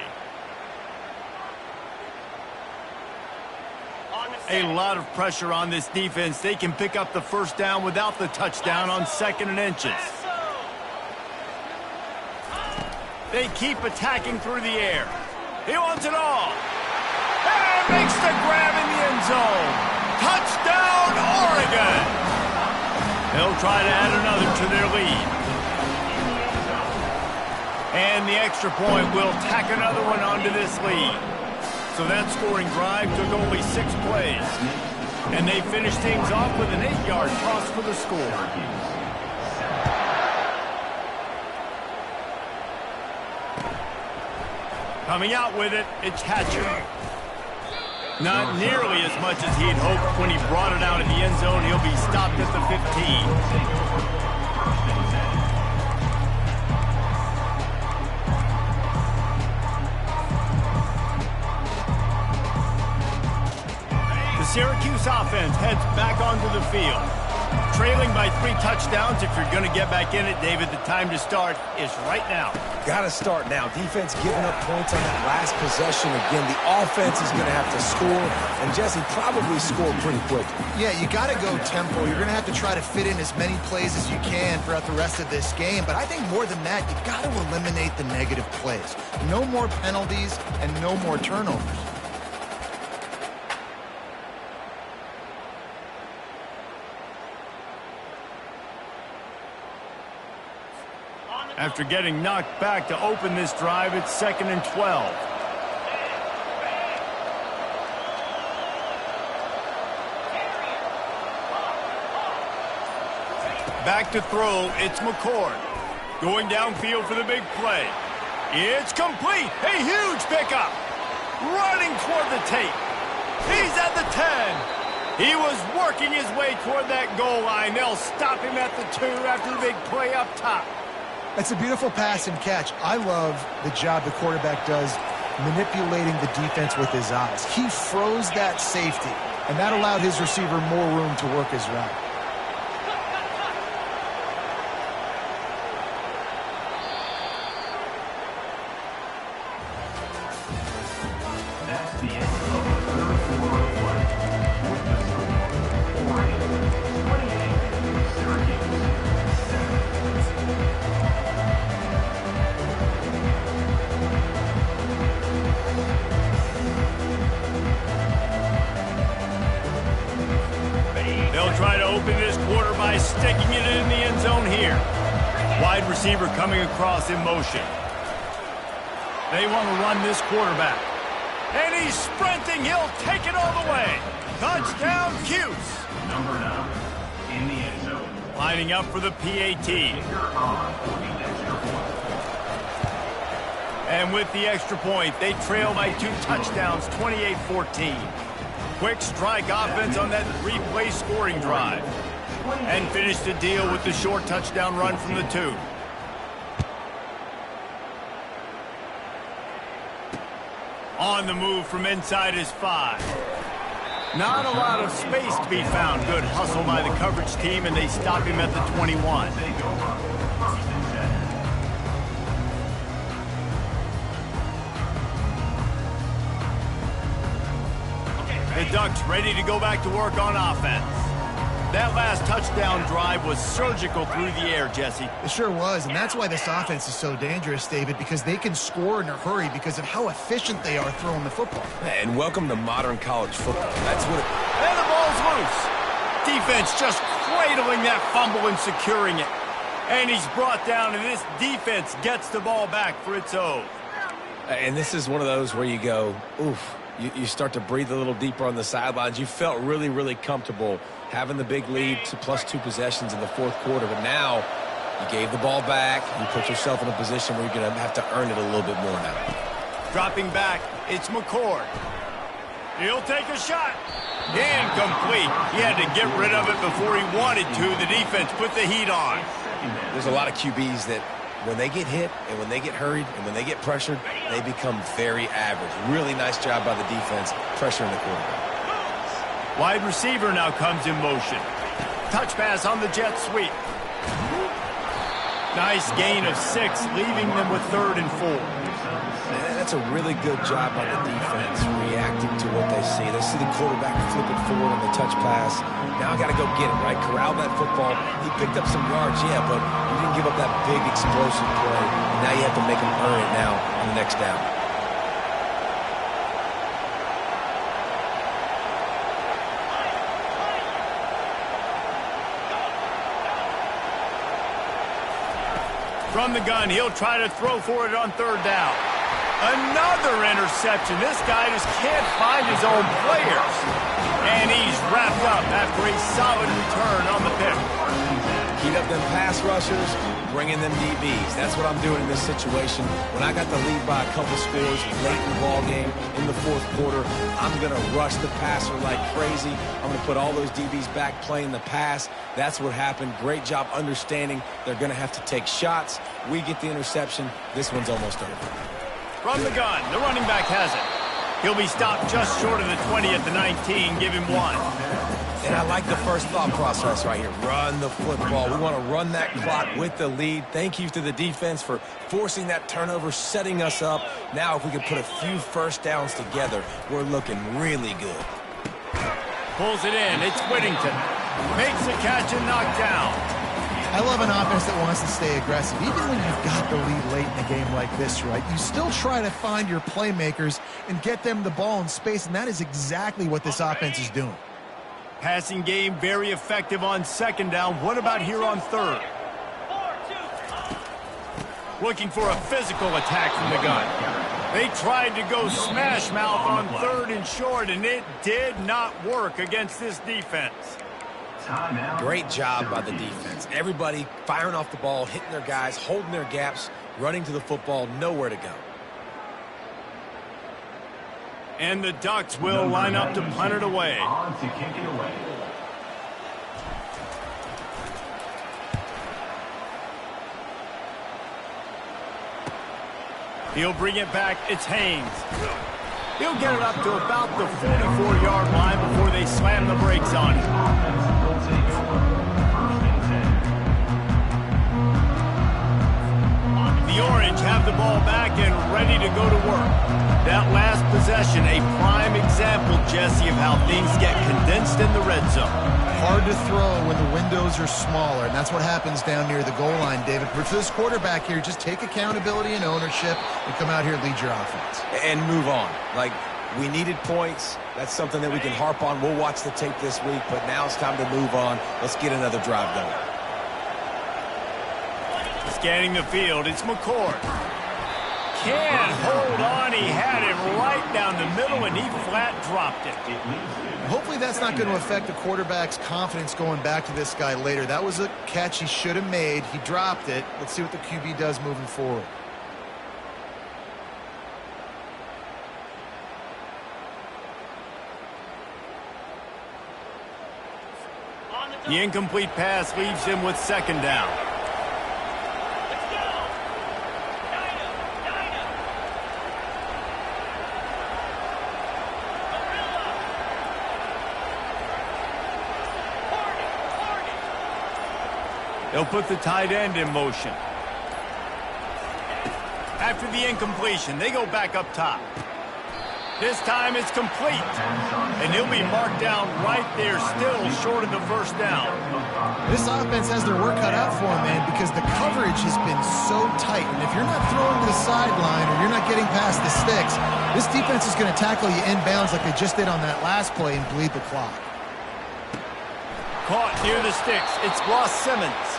A: A lot of pressure on this defense. They can pick up the first down without the touchdown on 2nd and inches. They keep attacking through the air. He wants it all. And makes the grab in the end zone. Touchdown, Oregon! They'll try to add another to their lead. And the extra point will tack another one onto this lead. So that scoring drive took only 6 plays. And they finished things off with an 8-yard toss for the score. Coming out with it, it's Hatcher. Not nearly as much as he'd hoped when he brought it out of the end zone. He'll be stopped at the 15. The Syracuse offense heads back onto the field. Trailing by 3 touchdowns. If you're going to get back in it, David, the time to start is right now.
B: Got to start now. Defense giving up points on that last possession. Again, the offense is going to have to score, and Jesse probably scored pretty quick.
C: Yeah, you got to go tempo. You're going to have to try to fit in as many plays as you can throughout the rest of this game. But I think more than that, you've got to eliminate the negative plays. No more penalties and no more turnovers.
A: After getting knocked back to open this drive, it's 2nd and 12. Back to throw, it's McCord. Going downfield for the big play. It's complete. A huge pickup. Running toward the tape. He's at the 10. He was working his way toward that goal line. They'll stop him at the 2 after the big play up top.
C: It's a beautiful pass and catch. I love the job the quarterback does manipulating the defense with his eyes. He froze that safety, and that allowed his receiver more room to work his route.
D: That's the end of the third quarter of play. With the score, Oregon 28, Syracuse 7.
A: They'll try to open this quarter by sticking it in the end zone here. Wide receiver coming across in motion. They want to run this quarterback. And he's sprinting. He'll take it all the way. Touchdown, Cuse.
D: Number 9 in the end zone.
A: Lining up for the PAT. And with the extra point, they trail by 2 touchdowns, 28-14. Quick strike offense on that 3-play scoring drive. And finished the deal with the short touchdown run from the 2. On the move from inside his 5. Not a lot of space to be found. Good hustle by the coverage team, and they stop him at the 21. The Ducks ready to go back to work on offense. That last touchdown drive was surgical through the air, Jesse.
C: It sure was, and that's why this offense is so dangerous, David, because they can score in a hurry because of how efficient they are throwing the football.
B: And welcome to modern college football. That's what
A: And the ball's loose. Defense just cradling that fumble and securing it. And he's brought down, and this defense gets the ball back for its own.
B: And this is one of those where you go, oof, you start to breathe a little deeper on the sidelines. You felt really, really comfortable having the big lead to +2 possessions in the fourth quarter. But now you gave the ball back. You put yourself in a position where you're going to have to earn it a little bit more now. Dropping back, it's McCord.
A: He'll take a shot. Incomplete. He had to get rid of it before he wanted to. The defense put the heat on.
B: There's a lot of QBs that when they get hit and when they get hurried and when they get pressured, they become very average. Really nice job by the defense pressuring the quarterback.
A: Wide receiver now comes in motion. Touch pass on the jet sweep. Nice gain of 6, leaving them with 3rd and 4.
B: That's a really good job by the defense, reacting to what they see. They see the quarterback flip it forward on the touch pass. Now I got to go get it, right? Corral that football. He picked up some yards, yeah, but he didn't give up that big explosive play. And now you have to make him earn it now on the next down.
A: From the gun, he'll try to throw for it on 3rd down. Another interception. This guy just can't find his own players. And he's wrapped up after a solid return on the pick.
B: Heat up them pass rushers, bringing them DBs. That's what I'm doing in this situation. When I got the lead by a couple scores late in the ball game in the fourth quarter, I'm going to rush the passer like crazy. I'm going to put all those DBs back playing the pass. That's what happened. Great job understanding they're going to have to take shots. We get the interception. This one's almost over.
A: From the gun, the running back has it. He'll be stopped just short of the 20 at the 19. Give him 1.
B: And I like the first thought process right here. Run the football. We want to run that clock with the lead. Thank you to the defense for forcing that turnover, setting us up. Now if we can put a few first downs together, we're looking really good.
A: Pulls it in. It's Whittington. Makes the catch and knocked down.
C: I love an offense that wants to stay aggressive. Even when you've got the lead late in a game like this, right, you still try to find your playmakers and get them the ball in space, and that is exactly what this offense is doing.
A: Passing game very effective on 2nd down. What about here on 3rd? Looking for a physical attack from the gun. They tried to go smash mouth on 3rd and short, and it did not work against this defense.
B: Great job by the defense. Everybody firing off the ball, hitting their guys, holding their gaps, running to the football, nowhere to go.
A: And the Ducks will line up to punt it away.
D: On to kick it away.
A: He'll bring it back. It's Haynes. He'll get it up to about the 44-yard line before they slam the brakes on it. The Orange have the ball back and ready to go to work. That last possession, a prime example, Jesse, of how things get condensed in the red zone.
C: Hard to throw when the windows are smaller, and that's what happens down near the goal line, David. But for this quarterback here, just take accountability and ownership and come out here and lead your offense.
B: And move on. Like, we needed points. That's something that we can harp on. We'll watch the tape this week, but now it's time to move on. Let's get another drive going.
A: Scanning the field, it's McCord. Can't hold on. He had it right down the middle, and he flat dropped it.
C: Hopefully that's not going to affect the quarterback's confidence going back to this guy later. That was a catch he should have made. He dropped it. Let's see what the QB does moving forward.
A: The incomplete pass leaves him with 2nd down. They'll put the tight end in motion. After the incompletion, they go back up top. This time it's complete. And he'll be marked down right there, still short of the first down.
C: This offense has their work cut out for them, man, because the coverage has been so tight. And if you're not throwing to the sideline or you're not getting past the sticks, this defense is going to tackle you inbounds like they just did on that last play and bleed the clock.
A: Caught near the sticks. It's Ross Simmons.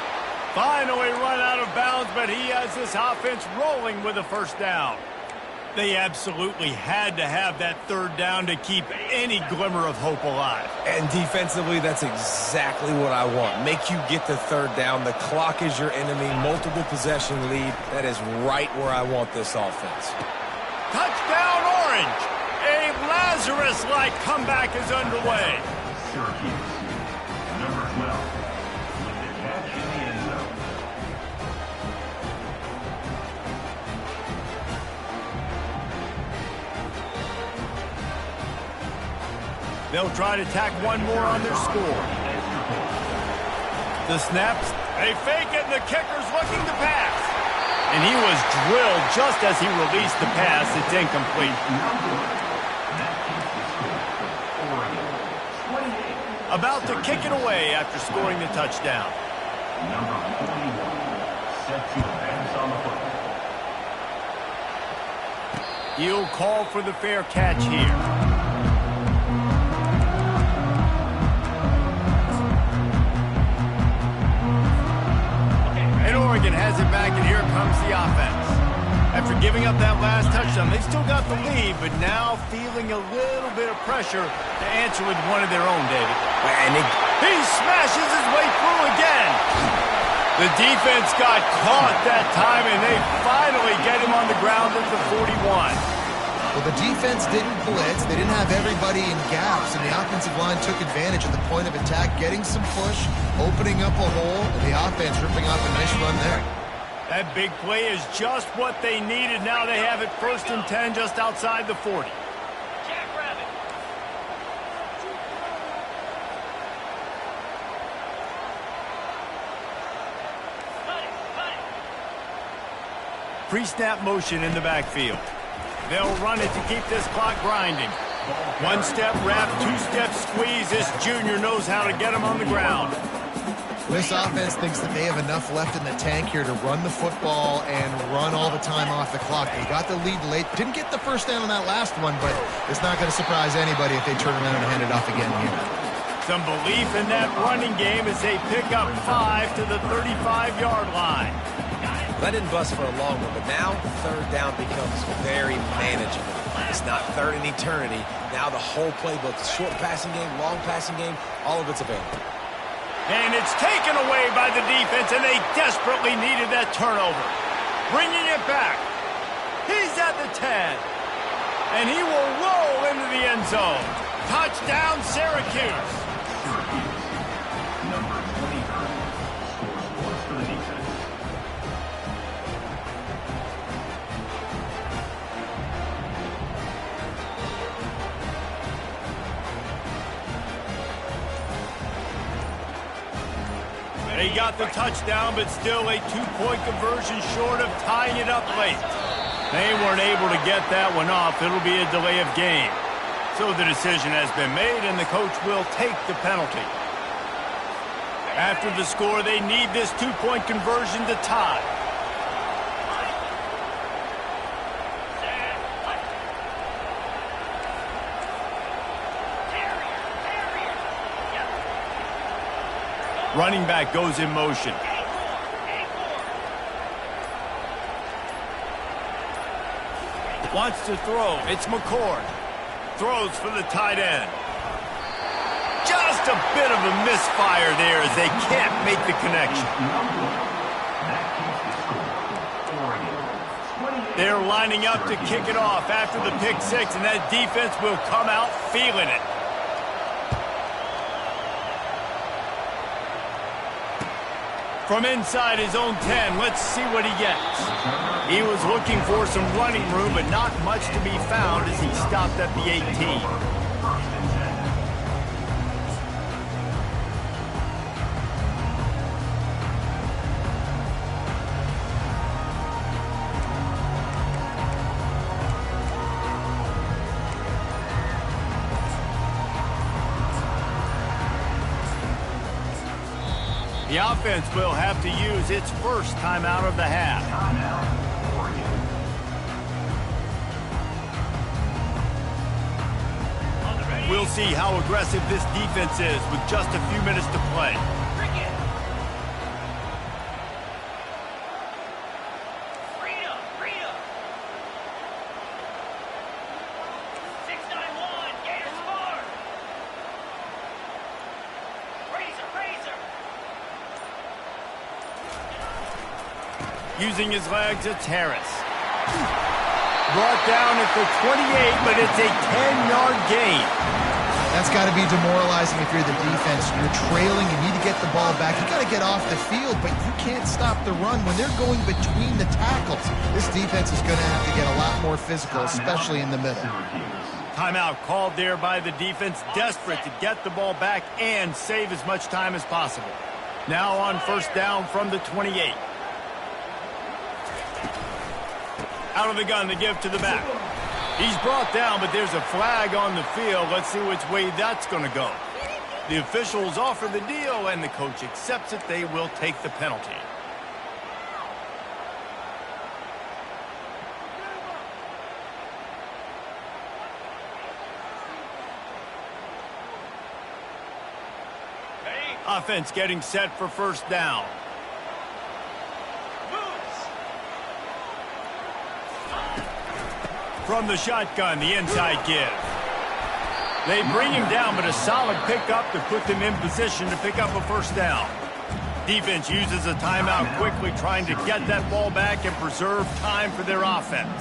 A: Finally run out of bounds, but he has this offense rolling with a first down. They absolutely had to have that third down to keep any glimmer of hope alive.
B: And defensively, that's exactly what I want. Make you get the third down. The clock is your enemy. Multiple possession lead. That is right where I want this offense.
A: Touchdown, Orange! A Lazarus-like comeback is underway.
D: Syracuse, number 12, with the catch in the end zone.
A: They'll try to tack one more on their score. The snaps, they fake it, and the kicker's looking to pass. And he was drilled just as he released the pass. It's incomplete. About to kick it away after scoring the touchdown.
D: Number 41, set to advance on the football.
A: He'll call for the fair catch here. Oregon has it back, and here comes the offense. After giving up that last touchdown, they've still got the lead, but now feeling a little bit of pressure to answer with one of their own, David.
B: And
A: he smashes his way through again. The defense got caught that time, and they finally get him on the ground at the 41.
C: Well, the defense didn't blitz. They didn't have everybody in gaps, and the offensive line took advantage of the point of attack, getting some push, opening up a hole, and the offense ripping off a nice run there.
A: That big play is just what they needed. Now they have it 1st and 10 just outside the 40.
F: Jackrabbit. Cut it, cut it.
A: Pre-snap motion in the backfield. They'll run it to keep this clock grinding. One-step wrap, two-step squeeze. This junior knows how to get him on the ground.
C: This offense thinks that they have enough left in the tank here to run the football and run all the time off the clock. They got the lead late. Didn't get the first down on that last one, but it's not going to surprise anybody if they turn around and hand it off again here.
A: Some belief in that running game as they pick up 5 to the 35-yard line.
B: That didn't bust for a long one, but now third down becomes very manageable. It's not third in eternity. Now the whole playbook, short passing game, long passing game, all of it's available.
A: And it's taken away by the defense, and they desperately needed that turnover. Bringing it back. He's at the 10. And he will roll into the end zone. Touchdown, Syracuse.
D: Syracuse, number 23, scores points for the defense.
A: They got the touchdown, but still a two-point conversion short of tying it up late. They weren't able to get that one off. It'll be a delay of game. So the decision has been made, and the coach will take the penalty. After the score, they need this two-point conversion to tie. Running back goes in motion. Wants to throw. It's McCord. Throws for the tight end. Just a bit of a misfire there as they can't make the connection. They're lining up to kick it off after the pick six, and that defense will come out feeling it. From inside his own 10, let's see what he gets. He was looking for some running room, but not much to be found as he stopped at the 18. The offense will have to use its first timeout of the half.
D: Timeout, Oregon.
A: We'll see how aggressive this defense is with just a few minutes to play.
F: Freedom, freedom. 691, Gators far. Razor, razor.
A: Using his legs, it's Harris. Brought down at the 28, but it's a 10-yard gain.
C: That's got to be demoralizing if you're the defense. You're trailing, you need to get the ball back. You got to get off the field, but you can't stop the run when they're going between the tackles. This defense is going to have to get a lot more physical, especially in the middle.
A: Timeout called there by the defense, desperate to get the ball back and save as much time as possible. Now on first down from the 28. Out of the gun to give to the back. He's brought down, but there's a flag on the field. Let's see which way that's going to go. The officials offer the deal, and the coach accepts it. They will take the penalty. Offense getting set for first down. From the shotgun, the inside give. They bring him down, but a solid pickup to put them in position to pick up a first down. Defense uses a timeout quickly, trying to get that ball back and preserve time for their offense.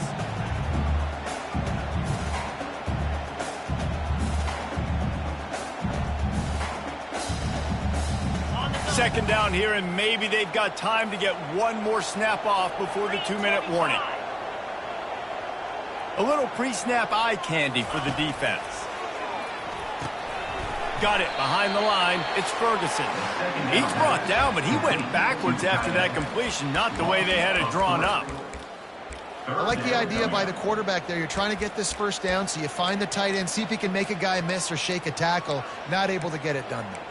A: Second down here, and maybe they've got time to get one more snap off before the 2-minute warning. A little pre-snap eye candy for the defense. Got it behind the line. It's Ferguson. He's brought down, but he went backwards after that completion, not the way they had it drawn up.
C: I like the idea by the quarterback there. You're trying to get this first down, so you find the tight end, see if he can make a guy miss or shake a tackle. Not able to get it done there.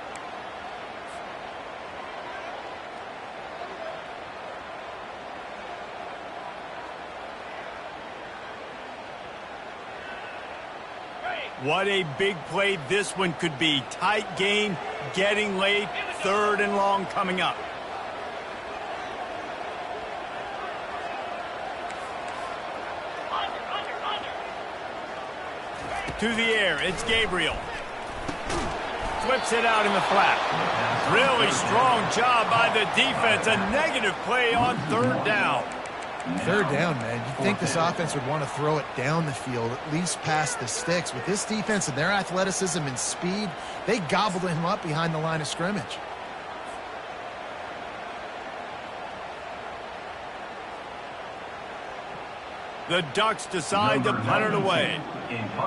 A: What a big play this one could be. Tight game, getting late, third and long coming up. To the air, it's Gabriel. Flips it out in the flat. Really strong job by the defense. A negative play on third down.
C: Third down, man. You'd think this offense would want to throw it down the field, at least past the sticks. With this defense and their athleticism and speed, they gobbled him up behind the line of scrimmage.
A: The Ducks decide to punt it away.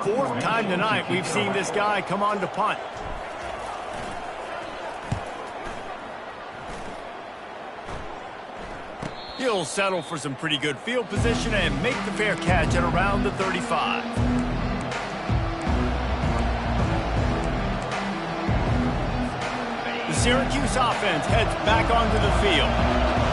A: Fourth time tonight we've seen this guy come on to punt. He'll settle for some pretty good field position and make the fair catch at around the 35. The Syracuse offense heads back onto the field.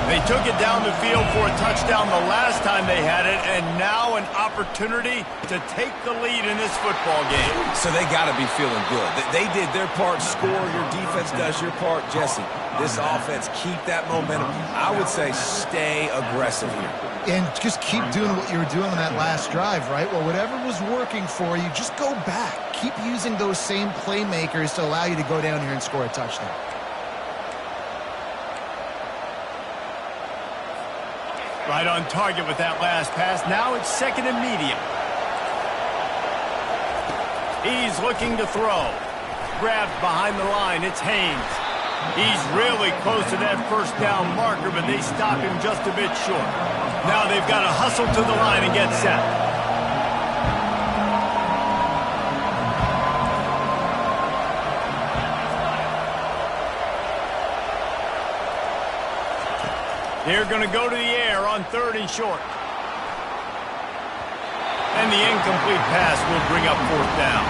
A: They took it down the field for a touchdown the last time they had it, and now an opportunity to take the lead in this football game.
B: So they got to be feeling good. They did their part, score. Your defense does your part. Jesse, this offense, keep that momentum. I would say stay aggressive here.
C: And just keep doing what you were doing on that last drive, right? Well, whatever was working for you, just go back. Keep using those same playmakers to allow you to go down here and score a touchdown.
A: Right on target with that last pass. Now it's second and medium. He's looking to throw. Grabbed behind the line. It's Haynes. He's really close to that first down marker, but they stop him just a bit short. Now they've got to hustle to the line and get set. They're going to go to the air on third and short. And the incomplete pass will bring up fourth down.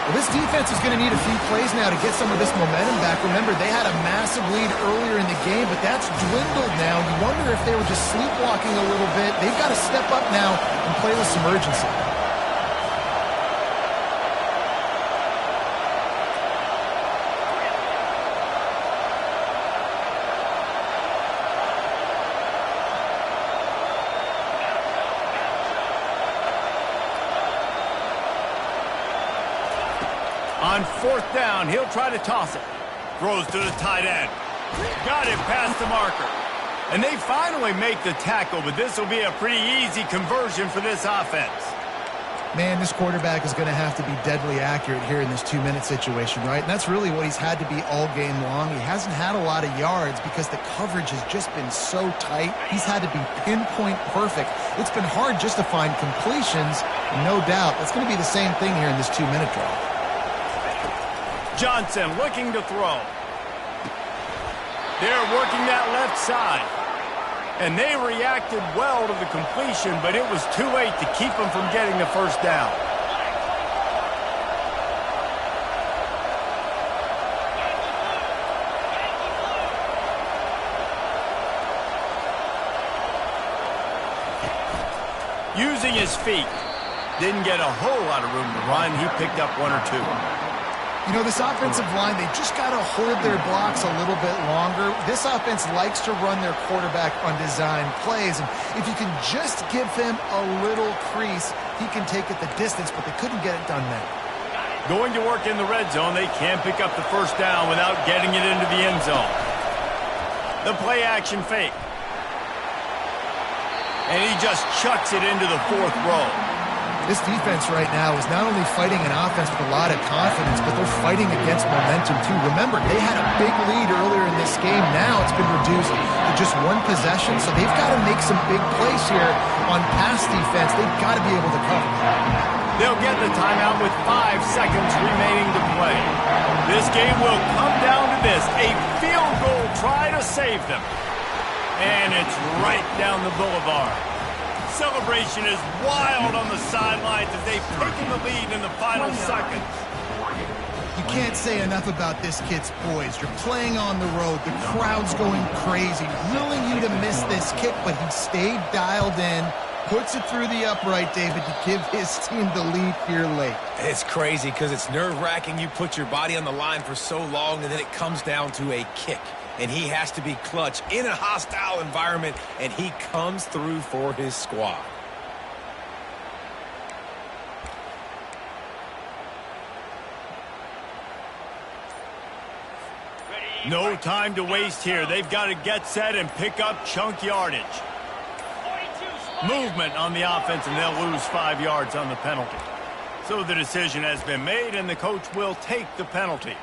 C: Well, this defense is going to need a few plays now to get some of this momentum back. Remember, they had a massive lead earlier in the game, but that's dwindled now. You wonder if they were just sleepwalking a little bit. They've got to step up now and play with some urgency.
A: On fourth down, he'll try to toss it. Throws to the tight end. Got it past the marker. And they finally make the tackle, but this will be a pretty easy conversion for this offense.
C: Man, this quarterback is going to have to be deadly accurate here in this 2-minute situation, right? And that's really what he's had to be all game long. He hasn't had a lot of yards because the coverage has just been so tight. He's had to be pinpoint perfect. It's been hard just to find completions, no doubt. That's going to be the same thing here in this 2-minute drive.
A: Johnson looking to throw. They're working that left side. And they reacted well to the completion, but it was too late to keep them from getting the first down. Using his feet. Didn't get a whole lot of room to run. He picked up 1 or 2.
C: You know, this offensive line, they just got to hold their blocks a little bit longer. This offense likes to run their quarterback on design plays, and if you can just give him a little crease, he can take it the distance, but they couldn't get it done now.
A: Going to work in the red zone. They can't pick up the first down without getting it into the end zone. The play action fake. And he just chucks it into the 4th row.
C: This defense right now is not only fighting an offense with a lot of confidence, but they're fighting against momentum too. Remember, they had a big lead earlier in this game. Now it's been reduced to just 1 possession, so they've got to make some big plays here on pass defense. They've got to be able to cover.
A: They'll get the timeout with 5 seconds remaining to play. This game will come down to this, a field goal try to save them. And it's right down the boulevard. Celebration is wild on the sidelines as they've taken the lead in the final seconds.
C: You can't say enough about this kid's poise. You're playing on the road. The crowd's going crazy, willing you to miss this kick, but he stayed dialed in, puts it through the upright, David, to give his team the lead here late.
B: It's crazy because it's nerve-wracking. You put your body on the line for so long, and then it comes down to a kick. And he has to be clutch in a hostile environment, and he comes through for his squad.
A: No time to waste here. They've got to get set and pick up chunk yardage. Movement on the offense, and they'll lose 5 yards on the penalty. So the decision has been made, and the coach will take the penalty.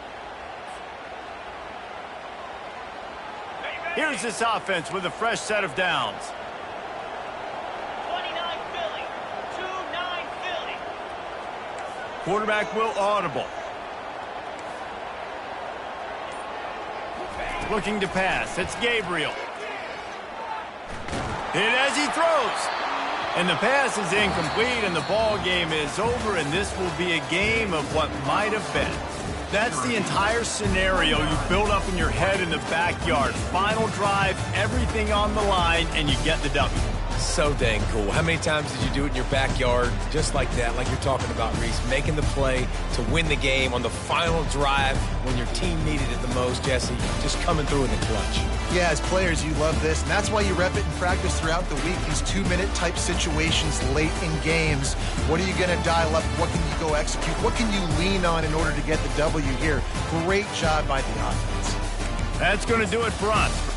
A: Here's this offense with a fresh set of downs.
F: 29 Philly. 2-9 Philly.
A: Quarterback will audible. Looking to pass. It's Gabriel. Hit as he throws. And the pass is incomplete, and the ball game is over, and this will be a game of what might have been. That's the entire scenario you build up in your head in the backyard. Final drive, everything on the line, and you get the W.
B: So dang cool. How many times did you do it in your backyard just like that, like you're talking about, Reese, making the play to win the game on the final drive when your team needed it the most, Jesse, just coming through in the clutch.
C: Yeah, as players, you love this, and that's why you rep it in practice throughout the week, these 2-minute type situations late in games. What are you going to dial up? What can you go execute? What can you lean on in order to get the W here? Great job by the offense.
A: That's going to do it for us.